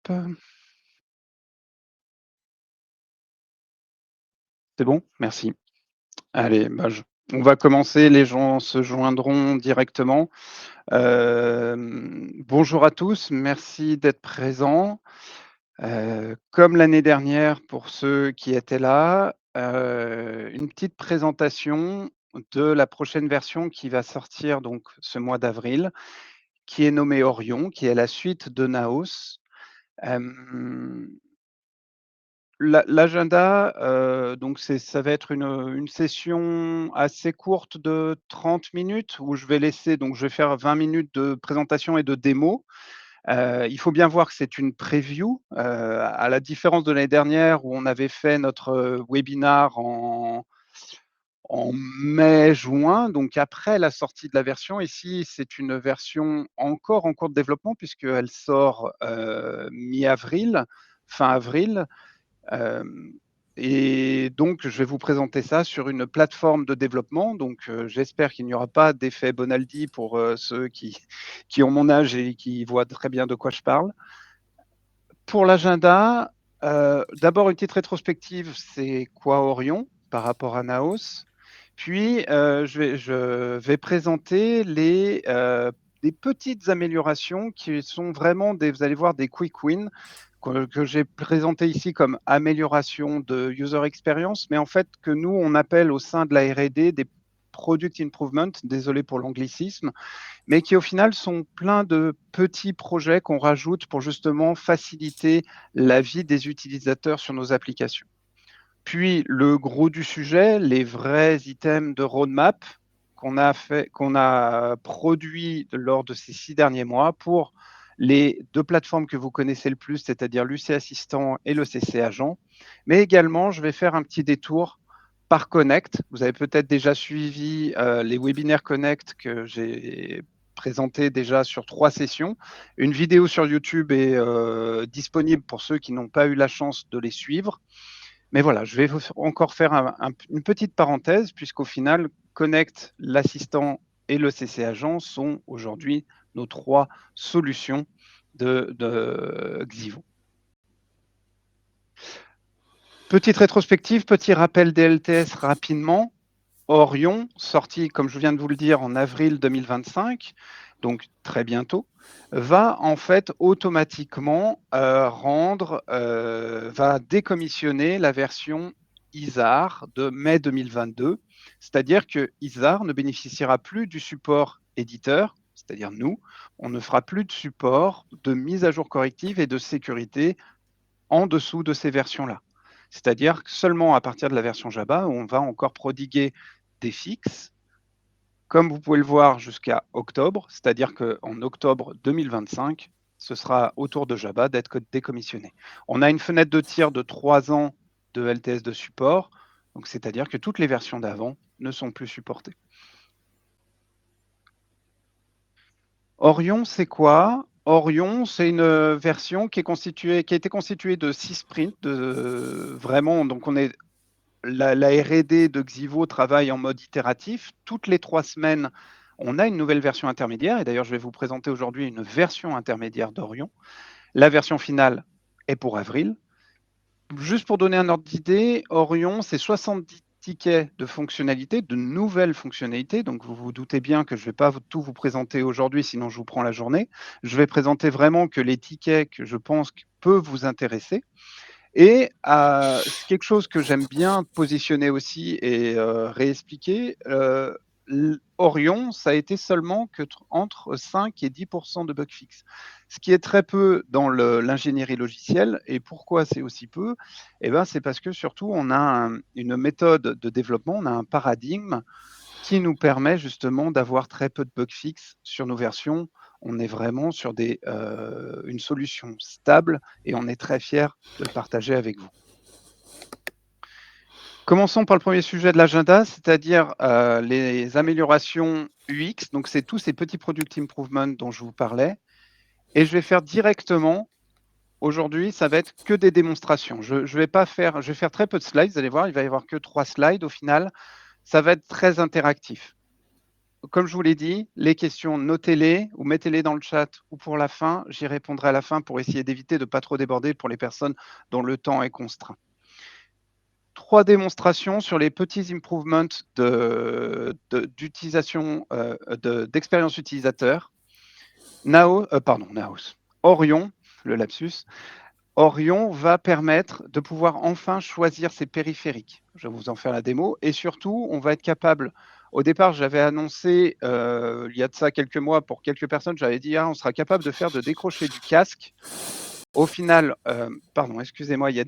C'est bon? Merci. Allez, on va commencer, les gens se joindront directement. Bonjour à tous, merci d'être présents. Comme l'année dernière pour ceux qui étaient là, une petite présentation de la prochaine version qui va sortir donc ce mois d'avril, qui est nommée Orion, qui est la suite de Naos. Hem L'agenda, donc ça va être une session assez courte de 30 minutes où je vais faire 20 minutes de présentation et de démo. Il faut bien voir que c'est une preview, à la différence de l'année dernière où on avait fait notre, webinar en mai, juin, donc après la sortie de la version. Ici, c'est une version encore en cours de développement puisqu'elle sort, mi-avril, fin avril. Hem et donc je vais vous présenter ça sur une plateforme de développement. Donc j'espère qu'il n'y aura pas d'effet Bonaldi pour, ceux qui ont mon âge et qui voient très bien de quoi je parle. Pour l'agenda, d'abord une petite rétrospective, c'est quoi Orion par rapport à Naos? Puis, je vais présenter des petites améliorations qui sont vraiment des, vous allez voir, des quick wins que j'ai présenté ici comme amélioration de user experience, mais en fait que nous on appelle au sein de la R&D des product improvement, désolé pour l'anglicisme, mais qui au final sont plein de petits projets qu'on rajoute pour justement faciliter la vie des utilisateurs sur nos applications. Puis le gros du sujet, les vrais items de roadmap qu'on a produits lors de ces 6 derniers mois pour les 2 plateformes que vous connaissez le plus, c'est-à-dire l'UC Assistant et le CC Agent. Mais également, je vais faire un petit détour par Connect. Vous avez peut-être déjà suivi, les webinaires Connect que j'ai présentés déjà sur 3 sessions. Une vidéo sur YouTube est, disponible pour ceux qui n'ont pas eu la chance de les suivre. Mais voilà, je vais encore faire une petite parenthèse, puisqu'au final, Connect, l'assistant et le CC Agent sont aujourd'hui nos 3 solutions de Xivo. Petite rétrospective, petit rappel des LTS rapidement. Orion, sorti, comme je viens de vous le dire, en avril 2025, donc très bientôt, va en fait automatiquement va décommissionner la version ISAR de mai 2022. C'est-à-dire que ISAR ne bénéficiera plus du support éditeur, c'est-à-dire nous, on ne fera plus de support de mise à jour corrective et de sécurité en dessous de ces versions-là. C'est-à-dire que seulement à partir de la version Java, on va encore prodiguer des fixes, comme vous pouvez le voir jusqu'à octobre, c'est-à-dire qu'en octobre 2025, ce sera au tour de Java d'être décommissionné. On a une fenêtre de tir de 3 ans de LTS de support, donc c'est-à-dire que toutes les versions d'avant ne sont plus supportées. Orion, c'est quoi? Orion, c'est une version qui a été constituée de 6 sprints, vraiment, donc la R&D de Xivo travaille en mode itératif. Toutes les 3 semaines, on a une nouvelle version intermédiaire et d'ailleurs, je vais vous présenter aujourd'hui une version intermédiaire d'Orion. La version finale est pour avril. Juste pour donner un ordre d'idée, Orion, c'est 70 tickets de fonctionnalités, de nouvelles fonctionnalités. Donc, vous vous doutez bien que je ne vais pas tout vous présenter aujourd'hui, sinon je vous prends la journée. Je vais présenter vraiment que les tickets que je pense peuvent vous intéresser. Et c'est quelque chose que j'aime bien positionner aussi et réexpliquer, Orion, ça a été seulement que entre 5 et 10 de bug fix. Ce qui est très peu dans l'ingénierie logicielle. Et pourquoi c'est aussi peu? Eh ben, c'est parce que surtout on a une méthode de développement, on a un paradigme qui nous permet justement d'avoir très peu de bug fix sur nos versions. On est vraiment sur une solution stable et on est très fiers de le partager avec vous. Commençons par le premier sujet de l'agenda, c'est-à-dire les améliorations UX. Donc, c'est tous ces petits product improvements dont je vous parlais. Et je vais faire directement, aujourd'hui, ça va être que des démonstrations. Je vais faire très peu de slides, vous allez voir, il va y avoir que 3 slides au final. Ça va être très interactif. comme je vous l'ai dit, les questions, notez-les ou mettez-les dans le chat ou pour la fin. J'y répondrai à la fin pour essayer d'éviter de pas trop déborder pour les personnes dont le temps est contraint. 3 démonstrations sur les petits improvements d'utilisation, d'expérience utilisateur. Naos, Orion, le lapsus. Orion va permettre de pouvoir enfin choisir ses périphériques. Je vais vous en faire la démo et surtout, on va être capable au départ, j'avais annoncé, il y a de ça quelques mois pour quelques personnes, j'avais dit: «Ah, on sera capable de décrocher du casque». Au final, pardon, excusez-moi, il y a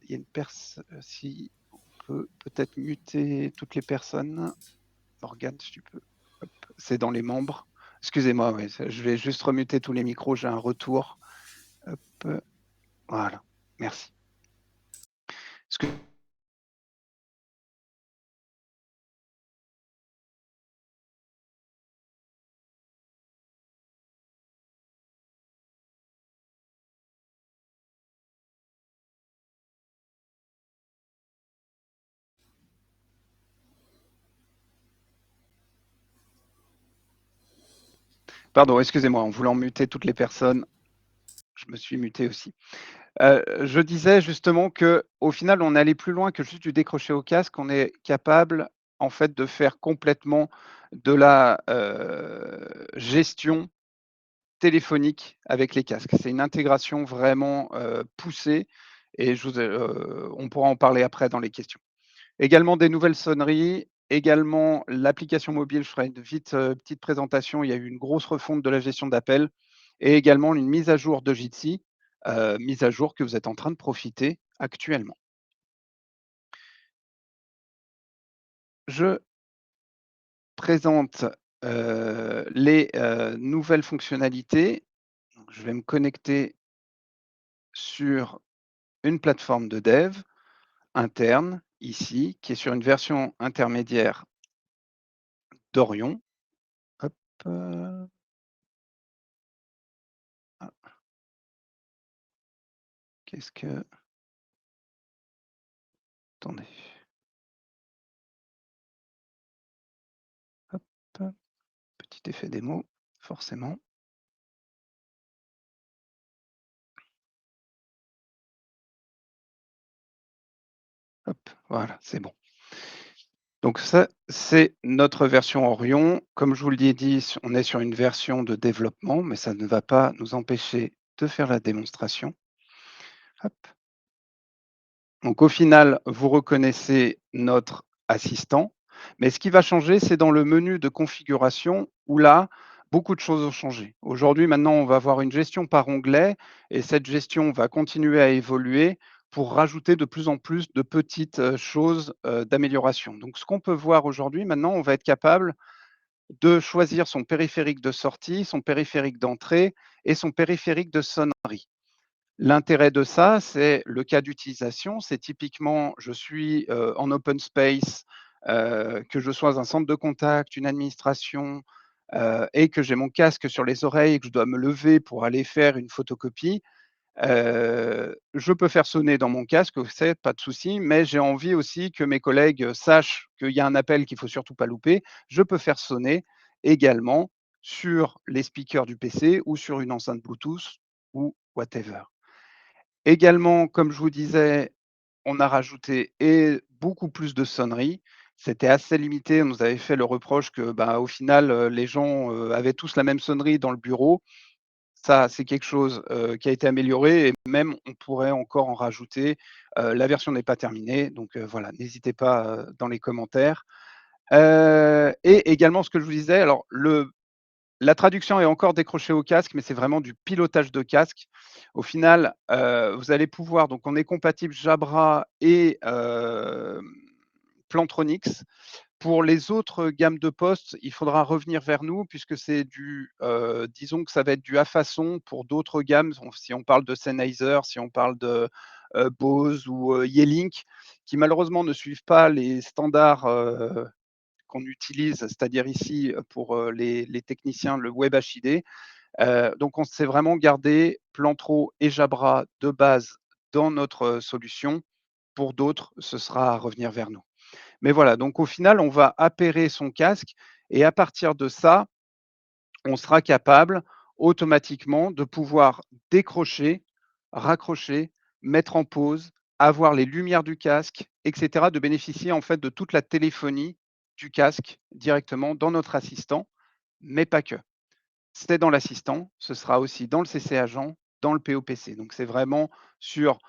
une perso si on peut peut-être muter toutes les personnes. Morgane, si tu peux, hop, c'est dans les membres. Excusez-moi, oui, je vais juste remuter tous les micros, j'ai un retour. Hop, voilà, merci. Excuse Pardon, excusez-moi, en voulant muter toutes les personnes, je me suis muté aussi. Je disais justement qu'au final, on est allé plus loin que juste du décrocher au casque. On est capable, en fait, de faire complètement de la, gestion téléphonique avec les casques. C'est une intégration vraiment, poussée et on pourra en parler après dans les questions. Également des nouvelles sonneries, également l'application mobile, je ferai une petite présentation. Il y a eu une grosse refonte de la gestion d'appels et également une mise à jour de Jitsi, mise à jour que vous êtes en train de profiter actuellement. Je présente, les, nouvelles fonctionnalités. Donc je vais me connecter sur une plateforme de dev interne, ici, qui est sur une version intermédiaire d'Orion. Hop, ah, qu'est-ce que attendez, hop, petit effet démo, forcément. Hop, voilà, c'est bon. Donc ça, c'est notre version Orion. Comme je vous l'ai dit, on est sur une version de développement, mais ça ne va pas nous empêcher de faire la démonstration. Hop. Donc au final, vous reconnaissez notre assistant, mais ce qui va changer, c'est dans le menu de configuration où là, beaucoup de choses ont changé. Aujourd'hui, maintenant, on va avoir une gestion par onglet et cette gestion va continuer à évoluer pour rajouter de plus en plus de petites choses d'amélioration. Donc ce qu'on peut voir aujourd'hui, maintenant, on va être capable de choisir son périphérique de sortie, son périphérique d'entrée et son périphérique de sonnerie. L'intérêt de ça, c'est le cas d'utilisation, c'est typiquement, je suis, en open space, que je sois un centre de contact, une administration, et que j'ai mon casque sur les oreilles et que je dois me lever pour aller faire une photocopie, je peux faire sonner dans mon casque, c'est pas de souci, mais j'ai envie aussi que mes collègues, sachent qu'il y a un appel qu'il faut surtout pas louper. Je peux faire sonner également sur les speakers du PC ou sur une enceinte Bluetooth ou whatever. Également, comme je vous disais, on a rajouté beaucoup plus de sonneries. C'était assez limité. On nous avait fait le reproche que, bah, au final, les gens, avaient tous la même sonnerie dans le bureau. Ça, c'est quelque chose, qui a été amélioré et même on pourrait encore en rajouter. La version n'est pas terminée, donc voilà, n'hésitez pas, dans les commentaires. Et également ce que je vous disais, alors la traduction est encore décrochée au casque, mais c'est vraiment du pilotage de casque. Au final, vous allez pouvoir donc on est compatible Jabra et Plantronics. Pour les autres gammes de postes, il faudra revenir vers nous puisque c'est disons que ça va être du à façon pour d'autres gammes. Si on parle de Sennheiser, si on parle de, Bose ou, Yeelink, qui malheureusement ne suivent pas les standards, qu'on utilise, c'est-à-dire ici, pour, les techniciens, le WebHID. Donc on s'est vraiment gardé Plantro et Jabra de base dans notre, solution. Pour d'autres, ce sera à revenir vers nous. Mais voilà, donc au final, on va appairer son casque et à partir de ça, on sera capable automatiquement de pouvoir décrocher, raccrocher, mettre en pause, avoir les lumières du casque et cetera, de bénéficier en fait de toute la téléphonie du casque directement dans notre assistant, mais pas que. C'est dans l'assistant, ce sera aussi dans le CC Agent, dans le POPC. Donc c'est vraiment sur,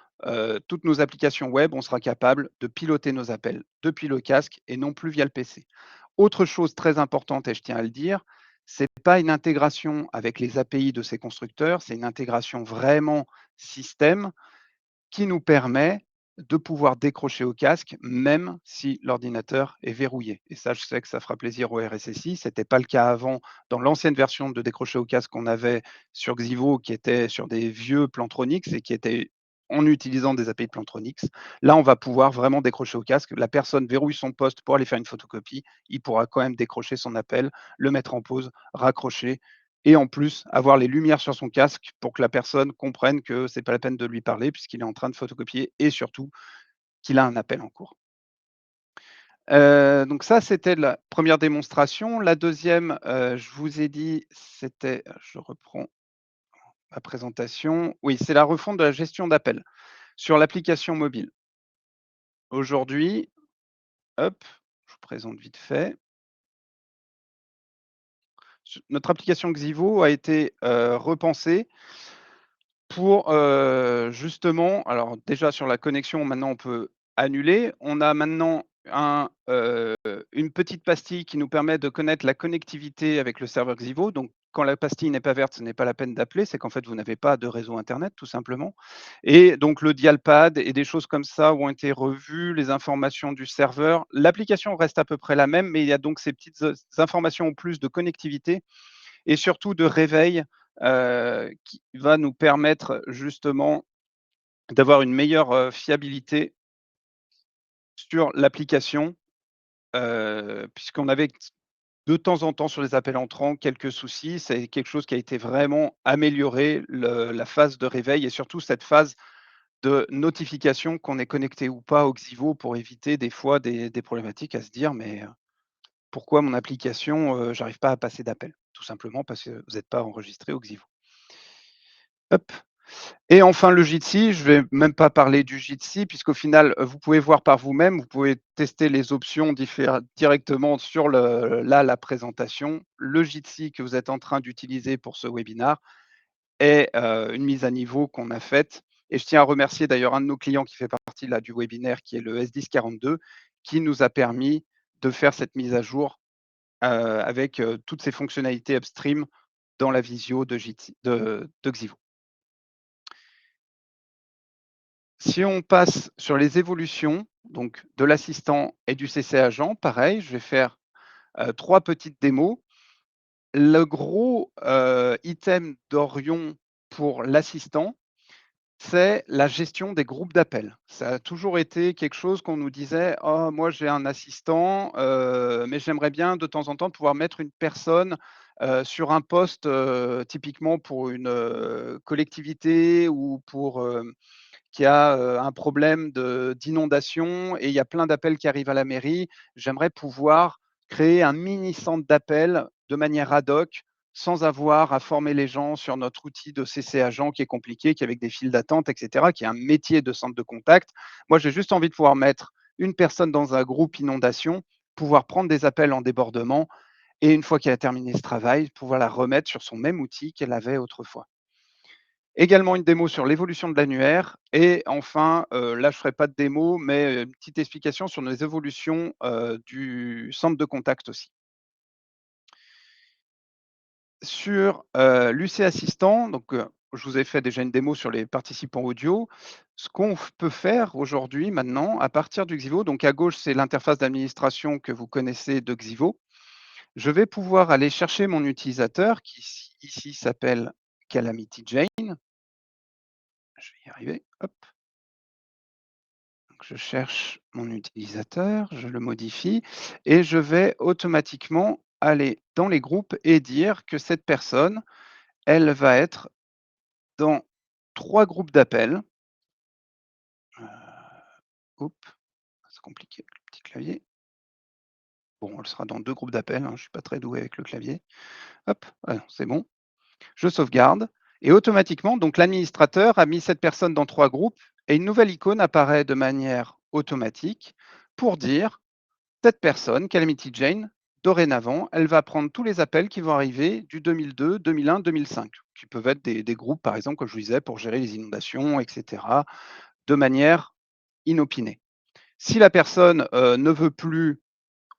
toutes nos applications web, on sera capable de piloter nos appels depuis le casque et non plus via le PC. Autre chose très importante et je tiens à le dire, c'est pas une intégration avec les API de ces constructeurs, c'est une intégration vraiment système qui nous permet de pouvoir décrocher au casque, même si l'ordinateur est verrouillé. Et ça, je sais que ça fera plaisir au RSSI. Ce n'était pas le cas avant dans l'ancienne version de décrocher au casque qu'on avait sur Xivo, qui était sur des vieux Plantronics et qui était en utilisant des API de Plantronics. Là, on va pouvoir vraiment décrocher au casque. La personne verrouille son poste pour aller faire une photocopie. Il pourra quand même décrocher son appel, le mettre en pause, raccrocher et en plus avoir les lumières sur son casque pour que la personne comprenne que c'est pas la peine de lui parler puisqu'il est en train de photocopier et surtout qu'il a un appel en cours. Donc ça, c'était la première démonstration. La deuxième, je vous ai dit, c'était je reprends ma présentation. Oui, c'est la refonte de la gestion d'appels sur l'application mobile. Aujourd'hui, hop, je vous présente vite fait. Notre application Xivo a été, repensée pour, justement alors déjà sur la connexion, maintenant on peut annuler. On a maintenant une petite pastille qui nous permet de connaître la connectivité avec le serveur Xivo. Donc quand la pastille n'est pas verte, ce n'est pas la peine d'appeler, c'est qu'en fait vous n'avez pas de réseau internet tout simplement. Et donc le dialpad et des choses comme ça ont été revues, les informations du serveur. L'application reste à peu près la même, mais il y a donc ces petites, informations en plus de connectivité et surtout de réveil, qui va nous permettre justement d'avoir une meilleure, fiabilité sur l'application, puisqu'on avait de temps en temps sur les appels entrants quelques soucis. C'est quelque chose qui a été vraiment amélioré, la phase de réveil et surtout cette phase de notification qu'on est connecté ou pas au Xivo pour éviter des fois des problématiques à se dire: «Mais, pourquoi mon application, j'arrive pas à passer d'appel?» Tout simplement parce que vous n'êtes pas enregistré au Xivo. Hop. Et enfin le Jitsi, je vais même pas parler du Jitsi puisqu'au final, vous pouvez voir par vous-même, vous pouvez tester les options directement sur la présentation. Le Jitsi que vous êtes en train d'utiliser pour ce webinar est, une mise à niveau qu'on a faite et je tiens à remercier d'ailleurs un de nos clients qui fait partie là du webinaire qui est le S1042 qui nous a permis de faire cette mise à jour, avec, toutes ces fonctionnalités upstream dans la visio de Jitsi de Xivo. Si on passe sur les évolutions, donc de l'assistant et du CC agent, pareil, je vais faire, 3 petites démos. Le gros, item d'Orion pour l'assistant, c'est la gestion des groupes d'appels. Ça a toujours été quelque chose qu'on nous disait: «Oh moi j'ai un assistant, mais j'aimerais bien de temps en temps pouvoir mettre une personne, sur un poste, typiquement pour une, collectivité ou pour, qui a, un problème d'inondation et il y a plein d'appels qui arrivent à la mairie. J'aimerais pouvoir créer un mini centre d'appel de manière ad hoc, sans avoir à former les gens sur notre outil de CC agent qui est compliqué, qui est avec des files d'attente et cetera, qui est un métier de centre de contact. Moi, j'ai juste envie de pouvoir mettre une personne dans un groupe inondation, pouvoir prendre des appels en débordement et une fois qu'elle a terminé ce travail, pouvoir la remettre sur son même outil qu'elle avait autrefois. Également une démo sur l'évolution de l'annuaire et enfin, là je ferai pas de démo, mais une petite explication sur nos évolutions, du centre de contact aussi. Sur, l'UC Assistant, donc, je vous ai fait déjà une démo sur les participants audio. Ce qu'on peut faire aujourd'hui, maintenant, à partir du Xivo, donc à gauche, c'est l'interface d'administration que vous connaissez de Xivo. Je vais pouvoir aller chercher mon utilisateur qui ici s'appelle Calamity Jane. Je vais y arriver, hop. Donc je cherche mon utilisateur, je le modifie et je vais automatiquement aller dans les groupes et dire que cette personne, elle va être dans 3 groupes d'appels. Oups, c'est compliqué avec le petit clavier. Bon, elle sera dans 2 groupes d'appels, hein, je suis pas très doué avec le clavier. Hop, ah c'est bon. Je sauvegarde et automatiquement, donc l'administrateur a mis cette personne dans 3 groupes et une nouvelle icône apparaît de manière automatique pour dire: «Cette personne, Calamity Jane, dorénavant, elle va prendre tous les appels qui vont arriver du 2002, 2001, 2005», qui peuvent être des groupes, par exemple, comme je vous disais, pour gérer les inondations et cetera, de manière inopinée. Si la personne, ne veut plus,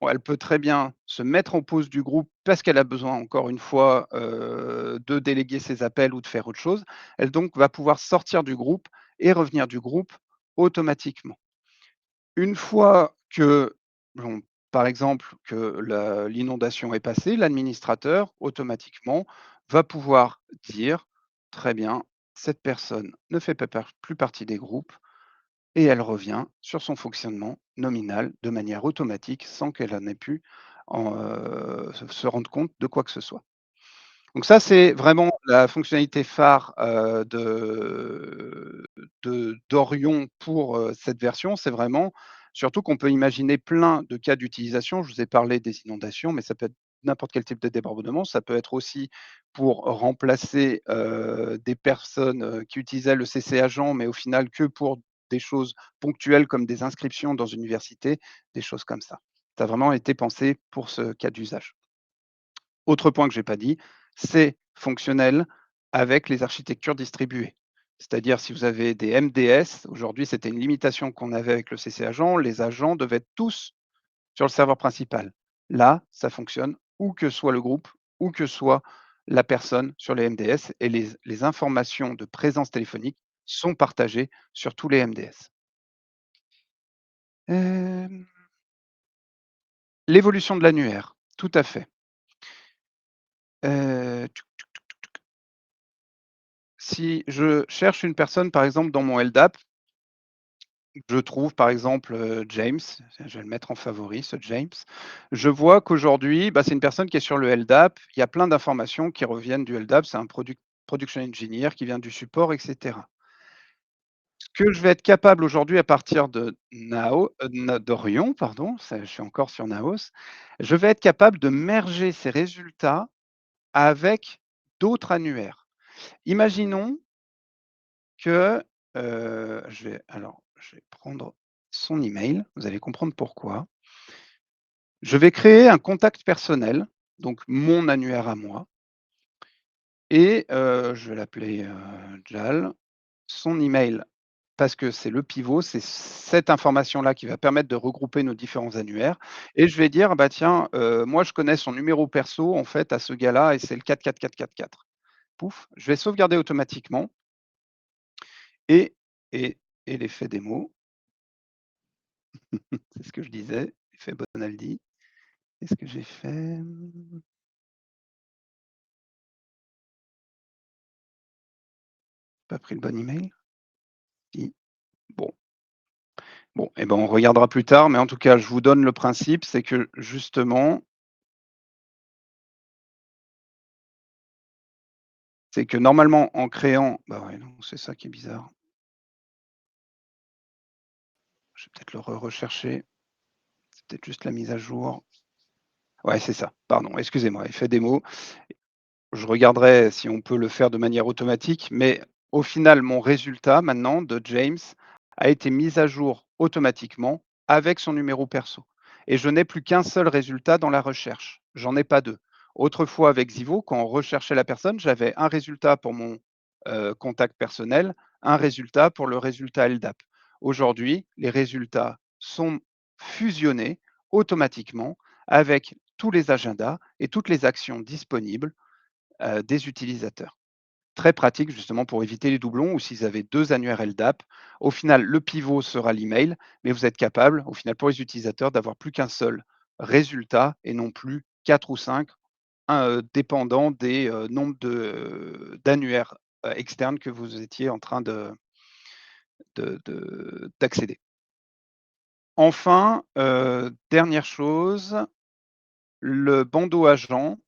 elle peut très bien se mettre en pause du groupe parce qu'elle a besoin encore une fois, de déléguer ses appels ou de faire autre chose. Elle donc va pouvoir sortir du groupe et revenir du groupe automatiquement. Une fois que, bon, par exemple, que l'inondation est passée, l'administrateur automatiquement va pouvoir dire: «Très bien, cette personne ne fait pas plus partie des groupes», et elle revient sur son fonctionnement nominal de manière automatique sans qu'elle en ait pu se rendre compte de quoi que ce soit. Donc ça, c'est vraiment la fonctionnalité phare, d'Orion pour, cette version. C'est vraiment surtout qu'on peut imaginer plein de cas d'utilisation. Je vous ai parlé des inondations, mais ça peut être n'importe quel type de débordement. Ça peut être aussi pour remplacer, des personnes, qui utilisaient le CC Agent, mais au final que pour des choses ponctuelles comme des inscriptions dans une université, des choses comme ça. Ça a vraiment été pensé pour ce cas d'usage. Autre point que j'ai pas dit, c'est fonctionnel avec les architectures distribuées. C'est-à-dire si vous avez des MDS, aujourd'hui c'était une limitation qu'on avait avec le CC agent, les agents devaient être tous sur le serveur principal. Là, ça fonctionne où que soit le groupe, où que soit la personne sur les MDS et les informations de présence téléphonique sont partagées sur tous les MDS. Hem, L'évolution de l'annuaire, tout à fait. Heu Si je cherche une personne, par exemple, dans mon LDAP, je trouve, par exemple, James, je vais le mettre en favori, ce James. Je vois qu'aujourd'hui, bah, c'est une personne qui est sur le LDAP. Il y a plein d'informations qui reviennent du LDAP. C'est un production engineer qui vient du support, et cetera. Ce que je vais être capable aujourd'hui à partir de d'Orion, pardon, ça je suis encore sur Naos, je vais être capable de merger ces résultats avec d'autres annuaires. Imaginons que, je vais prendre son email, vous allez comprendre pourquoi. Je vais créer un contact personnel, donc mon annuaire à moi et je vais l'appeler, Jal. Son email, parce que c'est le pivot, c'est cette information-là qui va permettre de regrouper nos différents annuaires et je vais dire: «Bah, tiens, moi je connais son numéro perso en fait à ce gars-là et c'est le 44444». Pouf, je vais sauvegarder automatiquement et et l'effet démo. C'est ce que je disais, effet Bonaldi. Qu'est-ce que j'ai fait? Pas pris le bon email? Si. Bon, bon et ben, on regardera plus tard, mais en tout cas, je vous donne le principe, c'est que justement, c'est que normalement en créant bah, ouais, non, c'est ça qui est bizarre. Je vais peut-être le rechercher. C'est peut-être juste la mise à jour. Ouais, c'est ça, pardon, excusez-moi, effet démo. Je regarderai si on peut le faire de manière automatique, mais au final, mon résultat maintenant de James a été mis à jour automatiquement avec son numéro perso et je n'ai plus qu'un seul résultat dans la recherche. J'en ai pas 2. Autrefois avec Zivo, quand on recherchait la personne, j'avais un résultat pour mon, contact personnel, un résultat pour le résultat LDAP. Aujourd'hui, les résultats sont fusionnés automatiquement avec tous les agendas et toutes les actions disponibles des utilisateurs. Très pratique justement pour éviter les doublons ou s'ils avaient 2 annuaires LDAP. Au final, le pivot sera l'email, mais vous êtes capable, au final, pour les utilisateurs, d'avoir plus qu'un seul résultat et non plus 4 ou 5, dépendant des, nombres d'annuaires, externes que vous étiez en train d'accéder. Enfin, dernière chose, le bandeau agent.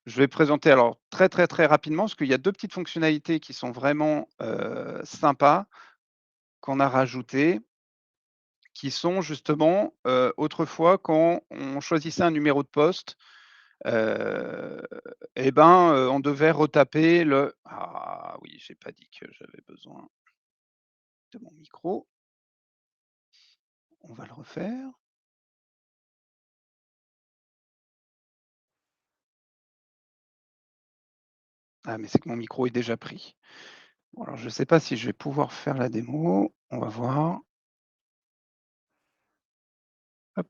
Je vais présenter alors très, très, très rapidement, parce qu'il y a 2 petites fonctionnalités qui sont vraiment, sympas qu'on a rajoutées. qui sont justement, autrefois quand on choisissait un numéro de poste, heu et ben, on devait retaper le ah oui, j'ai pas dit que j'avais besoin de mon micro. On va le refaire. Ah mais c'est que mon micro est déjà pris. Bon alors je sais pas si je vais pouvoir faire la démo, on va voir. Hop.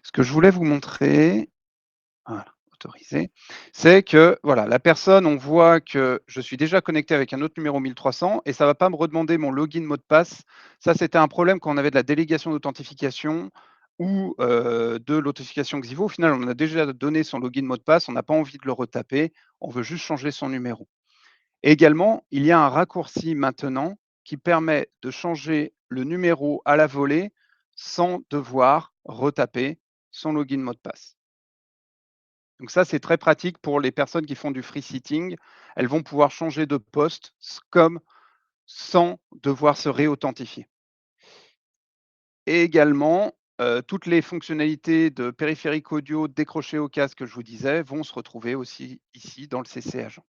Ce que je voulais vous montrer, voilà, autorisé. C'est que, voilà, la personne, on voit que je suis déjà connecté avec un autre numéro 1300 et ça va pas me redemander mon login mot de passe. Ça, c'était un problème quand on avait de la délégation d'authentification ou, de l'authentification Xivo. Au final, on a déjà donné son login mot de passe, on n'a pas envie de le retaper, on veut juste changer son numéro. Également, il y a un raccourci maintenant qui permet de changer le numéro à la volée sans devoir retaper son login mot de passe. Donc ça, c'est très pratique pour les personnes qui font du free sitting. Elles vont pouvoir changer de poste comme sans devoir se réauthentifier. Et également, toutes les fonctionnalités de périphérique audio décroché au casque que je vous disais vont se retrouver aussi ici dans le CC Agent.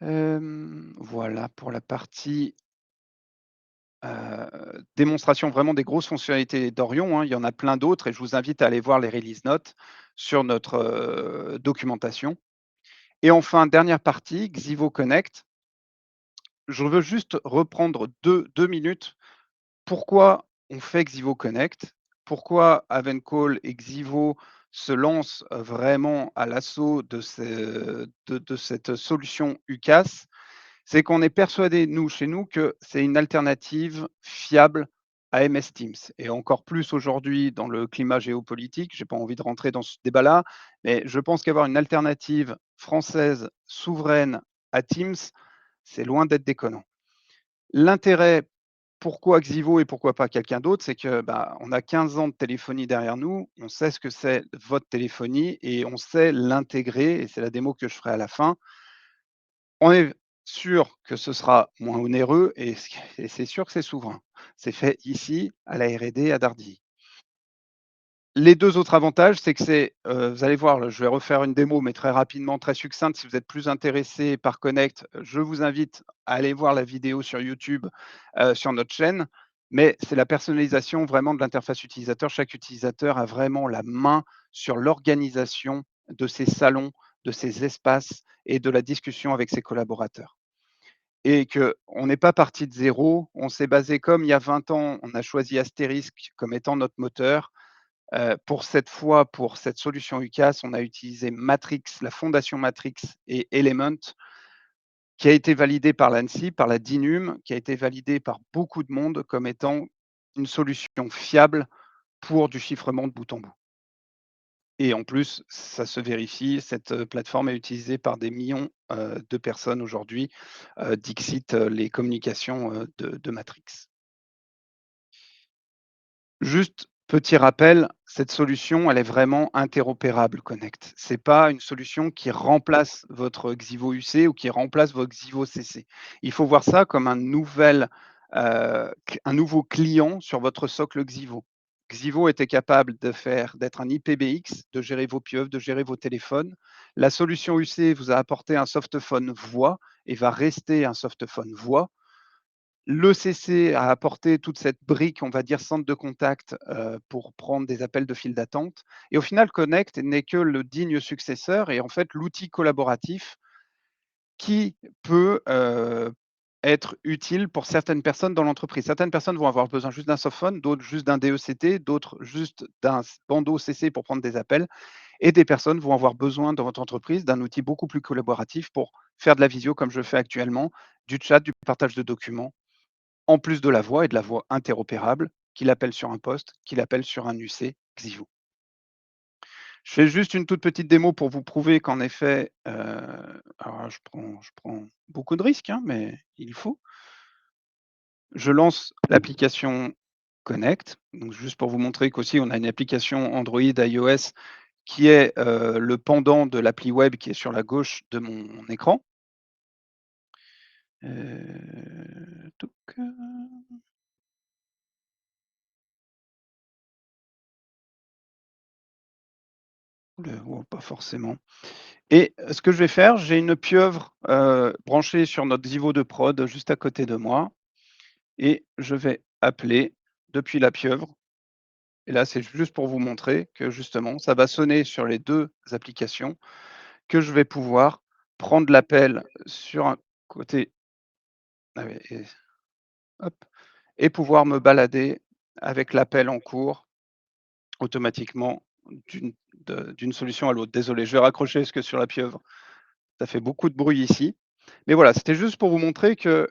Voilà pour la partie, démonstration vraiment des grosses fonctionnalités d'Orion, hein. Il y en a plein d'autres et je vous invite à aller voir les release notes sur notre, documentation. Et enfin, dernière partie, Xivo Connect. Je veux juste reprendre deux minutes. Pourquoi on fait Xivo Connect? Pourquoi Avencall et Xivo se lancent, vraiment à l'assaut de cette solution UCaaS? C'est qu'on est persuadé, nous, chez nous, que c'est une alternative fiable à MS Teams et encore plus aujourd'hui dans le climat géopolitique. J'ai pas envie de rentrer dans ce débat-là, mais je pense qu'avoir une alternative française souveraine à Teams, c'est loin d'être déconnant. L'intérêt, pourquoi Xivo et pourquoi pas quelqu'un d'autre, c'est que, bah, on a 15 ans de téléphonie derrière nous, on sait ce que c'est votre téléphonie et on sait l'intégrer et c'est la démo que je ferai à la fin. On est sûr que ce sera moins onéreux et c'est sûr que c'est souverain. C'est fait ici, à la R&D à Dardilly. Les 2 autres avantages, c'est que vous allez voir, là, je vais refaire une démo, mais très rapidement, très succincte. Si vous êtes plus intéressé par Connect, je vous invite à aller voir la vidéo sur YouTube, sur notre chaîne. Mais c'est la personnalisation vraiment de l'interface utilisateur. Chaque utilisateur a vraiment la main sur l'organisation de ses salons, de ses espaces et de la discussion avec ses collaborateurs. Et qu'on n'est pas parti de zéro, on s'est basé comme il y a 20 ans, on a choisi Asterisk comme étant notre moteur. Pour cette fois, pour cette solution UCaaS, on a utilisé Matrix, la fondation Matrix et Element, qui a été validée par l'ANSSI, par la DINUM, qui a été validée par beaucoup de monde comme étant une solution fiable pour du chiffrement de bout en bout. Et en plus, ça se vérifie, cette, plateforme est utilisée par des millions, de personnes aujourd'hui, dixit, les communications, de Matrix. Juste petit rappel, cette solution, elle est vraiment interopérable Connect. C'est pas une solution qui remplace votre Xivo UC ou qui remplace votre Xivo CC. Il faut voir ça comme un nouveau client sur votre socle Xivo. Xivo était capable d'être un IPBX, de gérer vos pieuvres, de gérer vos téléphones. La solution UC vous a apporté un softphone voix et va rester un softphone voix. L'ECC a apporté toute cette brique, on va dire, centre de contact, pour prendre des appels de file d'attente et au final, Connect n'est que le digne successeur et en fait, l'outil collaboratif qui peut, être utile pour certaines personnes dans l'entreprise. Certaines personnes vont avoir besoin juste d'un softphone, d'autres juste d'un DECT, d'autres juste d'un bandeau CC pour prendre des appels et des personnes vont avoir besoin dans votre entreprise d'un outil beaucoup plus collaboratif pour faire de la visio comme je fais actuellement, du chat, du partage de documents en plus de la voix et de la voix interopérable, qu'il appelle sur un poste, qu'il appelle sur un UC Xivo. Je fais juste une toute petite démo pour vous prouver qu'en effet, alors je prends beaucoup de risques, hein, mais il faut. Je lance l'application Connect, donc juste pour vous montrer qu'aussi on a une application Android, iOS qui est, le pendant de l'appli web qui est sur la gauche de mon écran. Touc. Pas forcément. Et ce que je vais faire, j'ai une pieuvre, branchée sur notre Xivo de prod juste à côté de moi et je vais appeler depuis la pieuvre et là, c'est juste pour vous montrer que justement, ça va sonner sur les 2 applications, que je vais pouvoir prendre l'appel sur un côté et hop et pouvoir me balader avec l'appel en cours automatiquement d'une solution à l'autre. Désolé, je vais raccrocher parce que sur la pieuvre, ça fait beaucoup de bruit ici. Mais voilà, c'était juste pour vous montrer que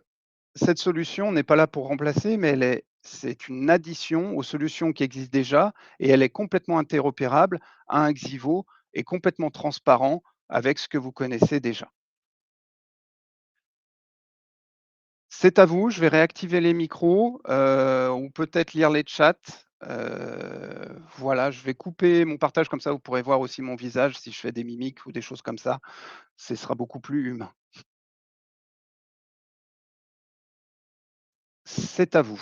cette solution n'est pas là pour remplacer, mais c'est une addition aux solutions qui existent déjà et elle est complètement interopérable à un Xivo et complètement transparent avec ce que vous connaissez déjà. C'est à vous, je vais réactiver les micros, ou peut-être lire les chats. Voilà, je vais couper mon partage comme ça vous pourrez voir aussi mon visage si je fais des mimiques ou des choses comme ça. Ce sera beaucoup plus humain. C'est à vous.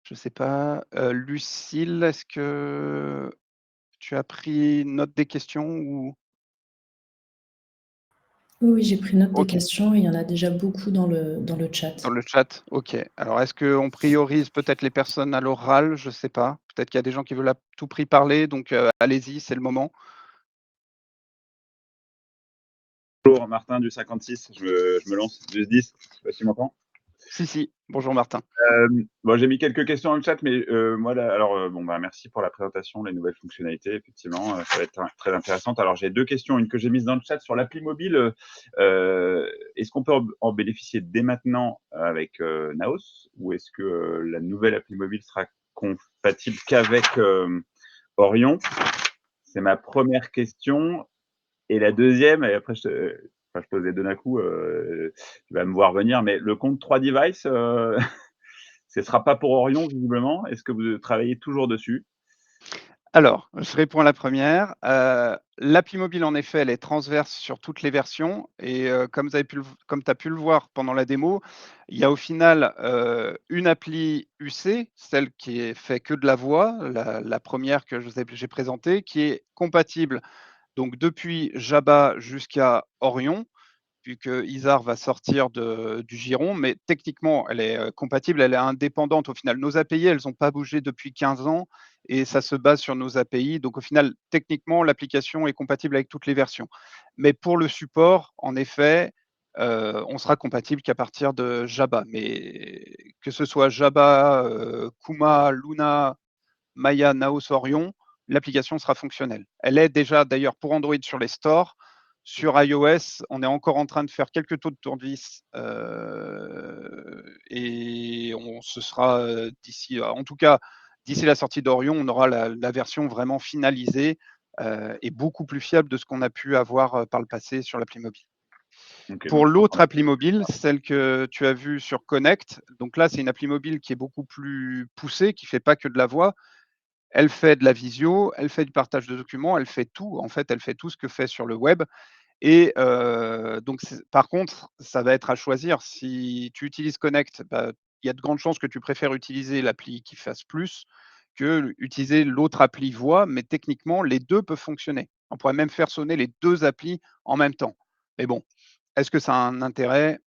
Je sais pas, Lucile, est-ce que tu as pris note des questions ou? Oui, oui, j'ai pris note des OK, questions et il y en a déjà beaucoup dans le dans chat. le chat? OK. Alors est-ce qu'on priorise peut-être les personnes à l'oral? Je sais pas. Peut-être qu'il y a des gens qui veulent à tout prix parler, donc allez-y, c'est le moment. Bonjour, Martin du 56, je me lance du 10, je sais pas si tu m'entends. Si, si. Bonjour Martin. Bon, j'ai mis quelques questions dans le chat, mais moi, là, alors, bon, bah, merci pour la présentation, les nouvelles fonctionnalités, effectivement, ça va être très intéressante. Alors, j'ai 2 questions, une que j'ai mise dans le chat sur l'appli mobile. Est-ce qu'on peut en bénéficier dès maintenant avec Naos, ou est-ce que la nouvelle appli mobile sera compatible qu'avec Orion? C'est ma première question. Et la deuxième, et après je pose les 2 d'un coup, tu vas me voir venir, mais le compte 3 devices, ce sera pas pour Orion visiblement. Est-ce que vous travaillez toujours dessus? Alors, je réponds à la première. L'appli mobile, en effet, elle est transverse sur toutes les versions et comme tu as pu le voir pendant la démo, il y a au final, une appli UC, celle qui est fait que de la voix, la 1re que j'ai présentée, qui est compatible donc depuis Jabba jusqu'à Orion vu que Isar va sortir du giron, mais techniquement, elle est compatible, elle est indépendante. Au final, nos API, elles n'ont pas bougé depuis 15 ans et ça se base sur nos API. Donc, au final, techniquement, l'application est compatible avec toutes les versions. Mais pour le support, en effet, on sera compatible qu'à partir de Jabba. Mais que ce soit Jabba, Kuma, Luna, Maya, Naos, Orion, l'application sera fonctionnelle. Elle est déjà d'ailleurs pour Android sur les stores. Sur iOS, on est encore en train de faire quelques taux de tournevis et ce sera d'ici, en tout cas, d'ici la sortie d'Orion, on aura la version vraiment finalisée et beaucoup plus fiable de ce qu'on a pu avoir par le passé sur l'appli mobile. OK, Pour donc je l'autre comprends. appli mobile, celle que tu as vue sur Connect, donc là, c'est une appli mobile qui est beaucoup plus poussée, qui fait pas que de la voix, elle fait de la visio, elle fait du partage de documents, elle fait tout. En fait, elle fait tout ce que fait sur le web et donc par contre, ça va être à choisir. Si tu utilises Connect, bah, il y a de grandes chances que tu préfères utiliser l'appli qui fasse plus que utiliser l'autre appli voix, mais techniquement, les 2 peuvent fonctionner. On pourrait même faire sonner les 2 applis en même temps. Mais bon, est-ce que ça a un intérêt?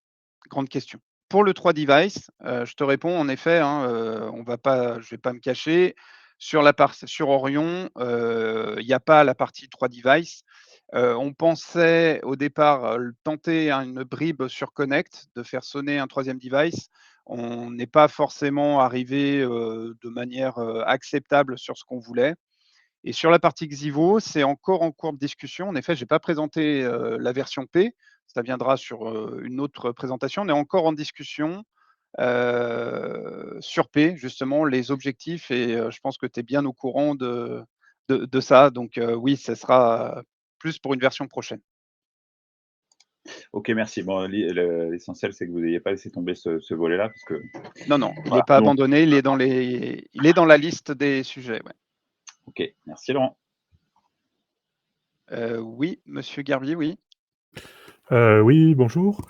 Grande question. Pour le 3 device, je te réponds en effet, hein, je vais pas me cacher. Sur Orion, il y a pas la partie 3 device. On pensait au départ, tenter une bribe sur Connect, de faire sonner un 3e device. On n'est pas forcément arrivé, de manière, acceptable sur ce qu'on voulait. Et sur la partie Xivo, c'est encore en cours de discussion. En effet, j'ai pas présenté, la version P, ça viendra sur, une autre présentation. On est encore en discussion, sur P, justement, les objectifs et je pense que tu es bien au courant de ça. Donc oui, ce sera plus pour une version prochaine. OK, merci. Bon, l'essentiel, c'est que vous n'ayez pas laissé tomber ce volet-là parce que Non, non, il n'est voilà, pas nous on abandonné, il est dans la liste des sujets, ouais. OK, merci Laurent. Oui, monsieur Gerbier, oui? Oui, bonjour.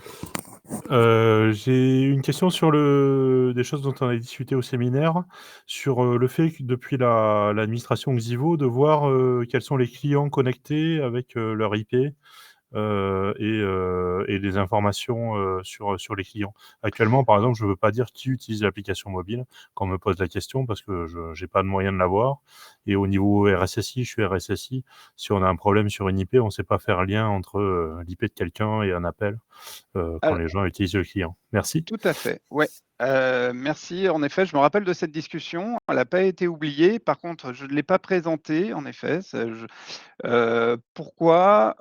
J'ai une question sur des choses dont on a discuté au séminaire, sur le fait que depuis l'administration Xivo, de voir quels sont les clients connectés avec leur IP et des informations sur les clients. Actuellement, par exemple, je ne veux pas dire qui utilise l'application mobile quand on me pose la question parce que je n'ai pas de moyen de l'avoir. Et au niveau RSSI, je suis RSSI. Si on a un problème sur une IP, on ne sait pas faire lien entre l'IP de quelqu'un et un appel quand les gens utilisent le client. Merci. Tout à fait, ouais. Merci. En effet, je me rappelle de cette discussion. Elle n'a pas été oubliée. Par contre, je ne l'ai pas présentée, en effet. Pourquoi?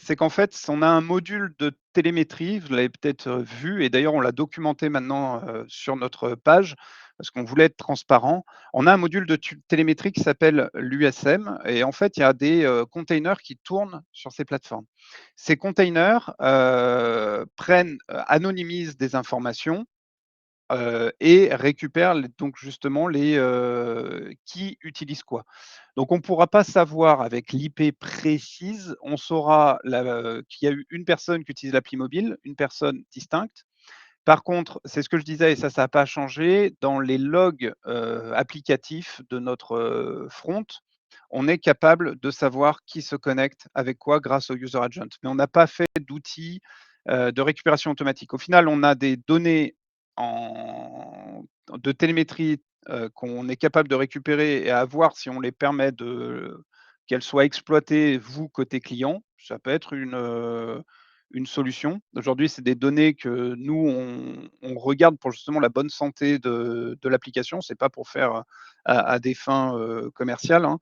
C'est qu'en fait, on a un module de télémétrie, vous l'avez peut-être vu et d'ailleurs on l'a documenté maintenant, sur notre page, parce qu'on voulait être transparent. On a un module de télémétrie qui s'appelle l'USM et en fait, il y a des, containers qui tournent sur ces plateformes. Ces containers, anonymisent des informations, et récupèrent donc justement qui utilise quoi. Donc on ne pourra pas savoir avec l'IP précise, on saura qu'il y a eu une personne qui utilise l'appli mobile, une personne distincte. Par contre, c'est ce que je disais et ça n'a pas changé, dans les logs, applicatifs de notre, front, on est capable de savoir qui se connecte avec quoi grâce au user agent. Mais on n'a pas fait d'outils, de récupération automatique. Au final, on a des données de télémétrie, qu'on est capable de récupérer et à voir si on les permet qu'elles soient exploitées, vous, côté client. Ça peut être une solution. Aujourd'hui, c'est des données que nous, on regarde pour justement la bonne santé de l'application. C'est pas pour faire à des fins commerciales, hein.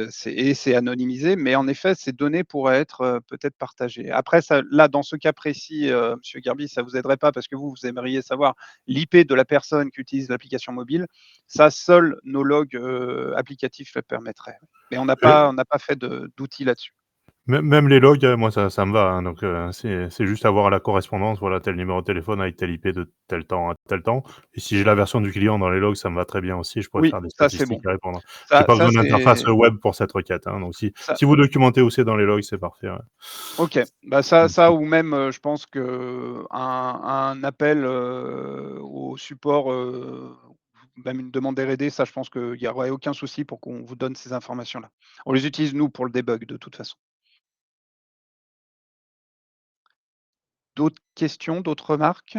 C'est anonymisé, mais en effet, ces données pourraient être peut-être partagées. Après, ça, là, dans ce cas précis, Monsieur Gerby, ça vous aiderait pas parce que vous aimeriez savoir l'IP de la personne qui utilise l'application mobile. Ça, seuls nos logs applicatifs le permettraient. Mais on n'a pas fait d'outils là-dessus. Même les logs, moi ça me va, hein, donc c'est juste avoir la correspondance, voilà, tel numéro de téléphone avec tel IP de tel temps à tel temps. Et si j'ai la version du client dans les logs, ça me va très bien aussi, je pourrais Oui, faire des ça c'est bon. statistiques et répondre. J'ai pas Ça besoin d'interface c'est web pour cette requête, hein, donc ça si vous documentez où c'est dans les logs, c'est parfait, ouais. OK. Bah, ça ou même, je pense qu'un appel, au support, même une demande R&D, ça je pense qu'il y aurait aucun souci pour qu'on vous donne ces informations-là. On les utilise nous pour le debug de toute façon. D'autres questions, d'autres remarques?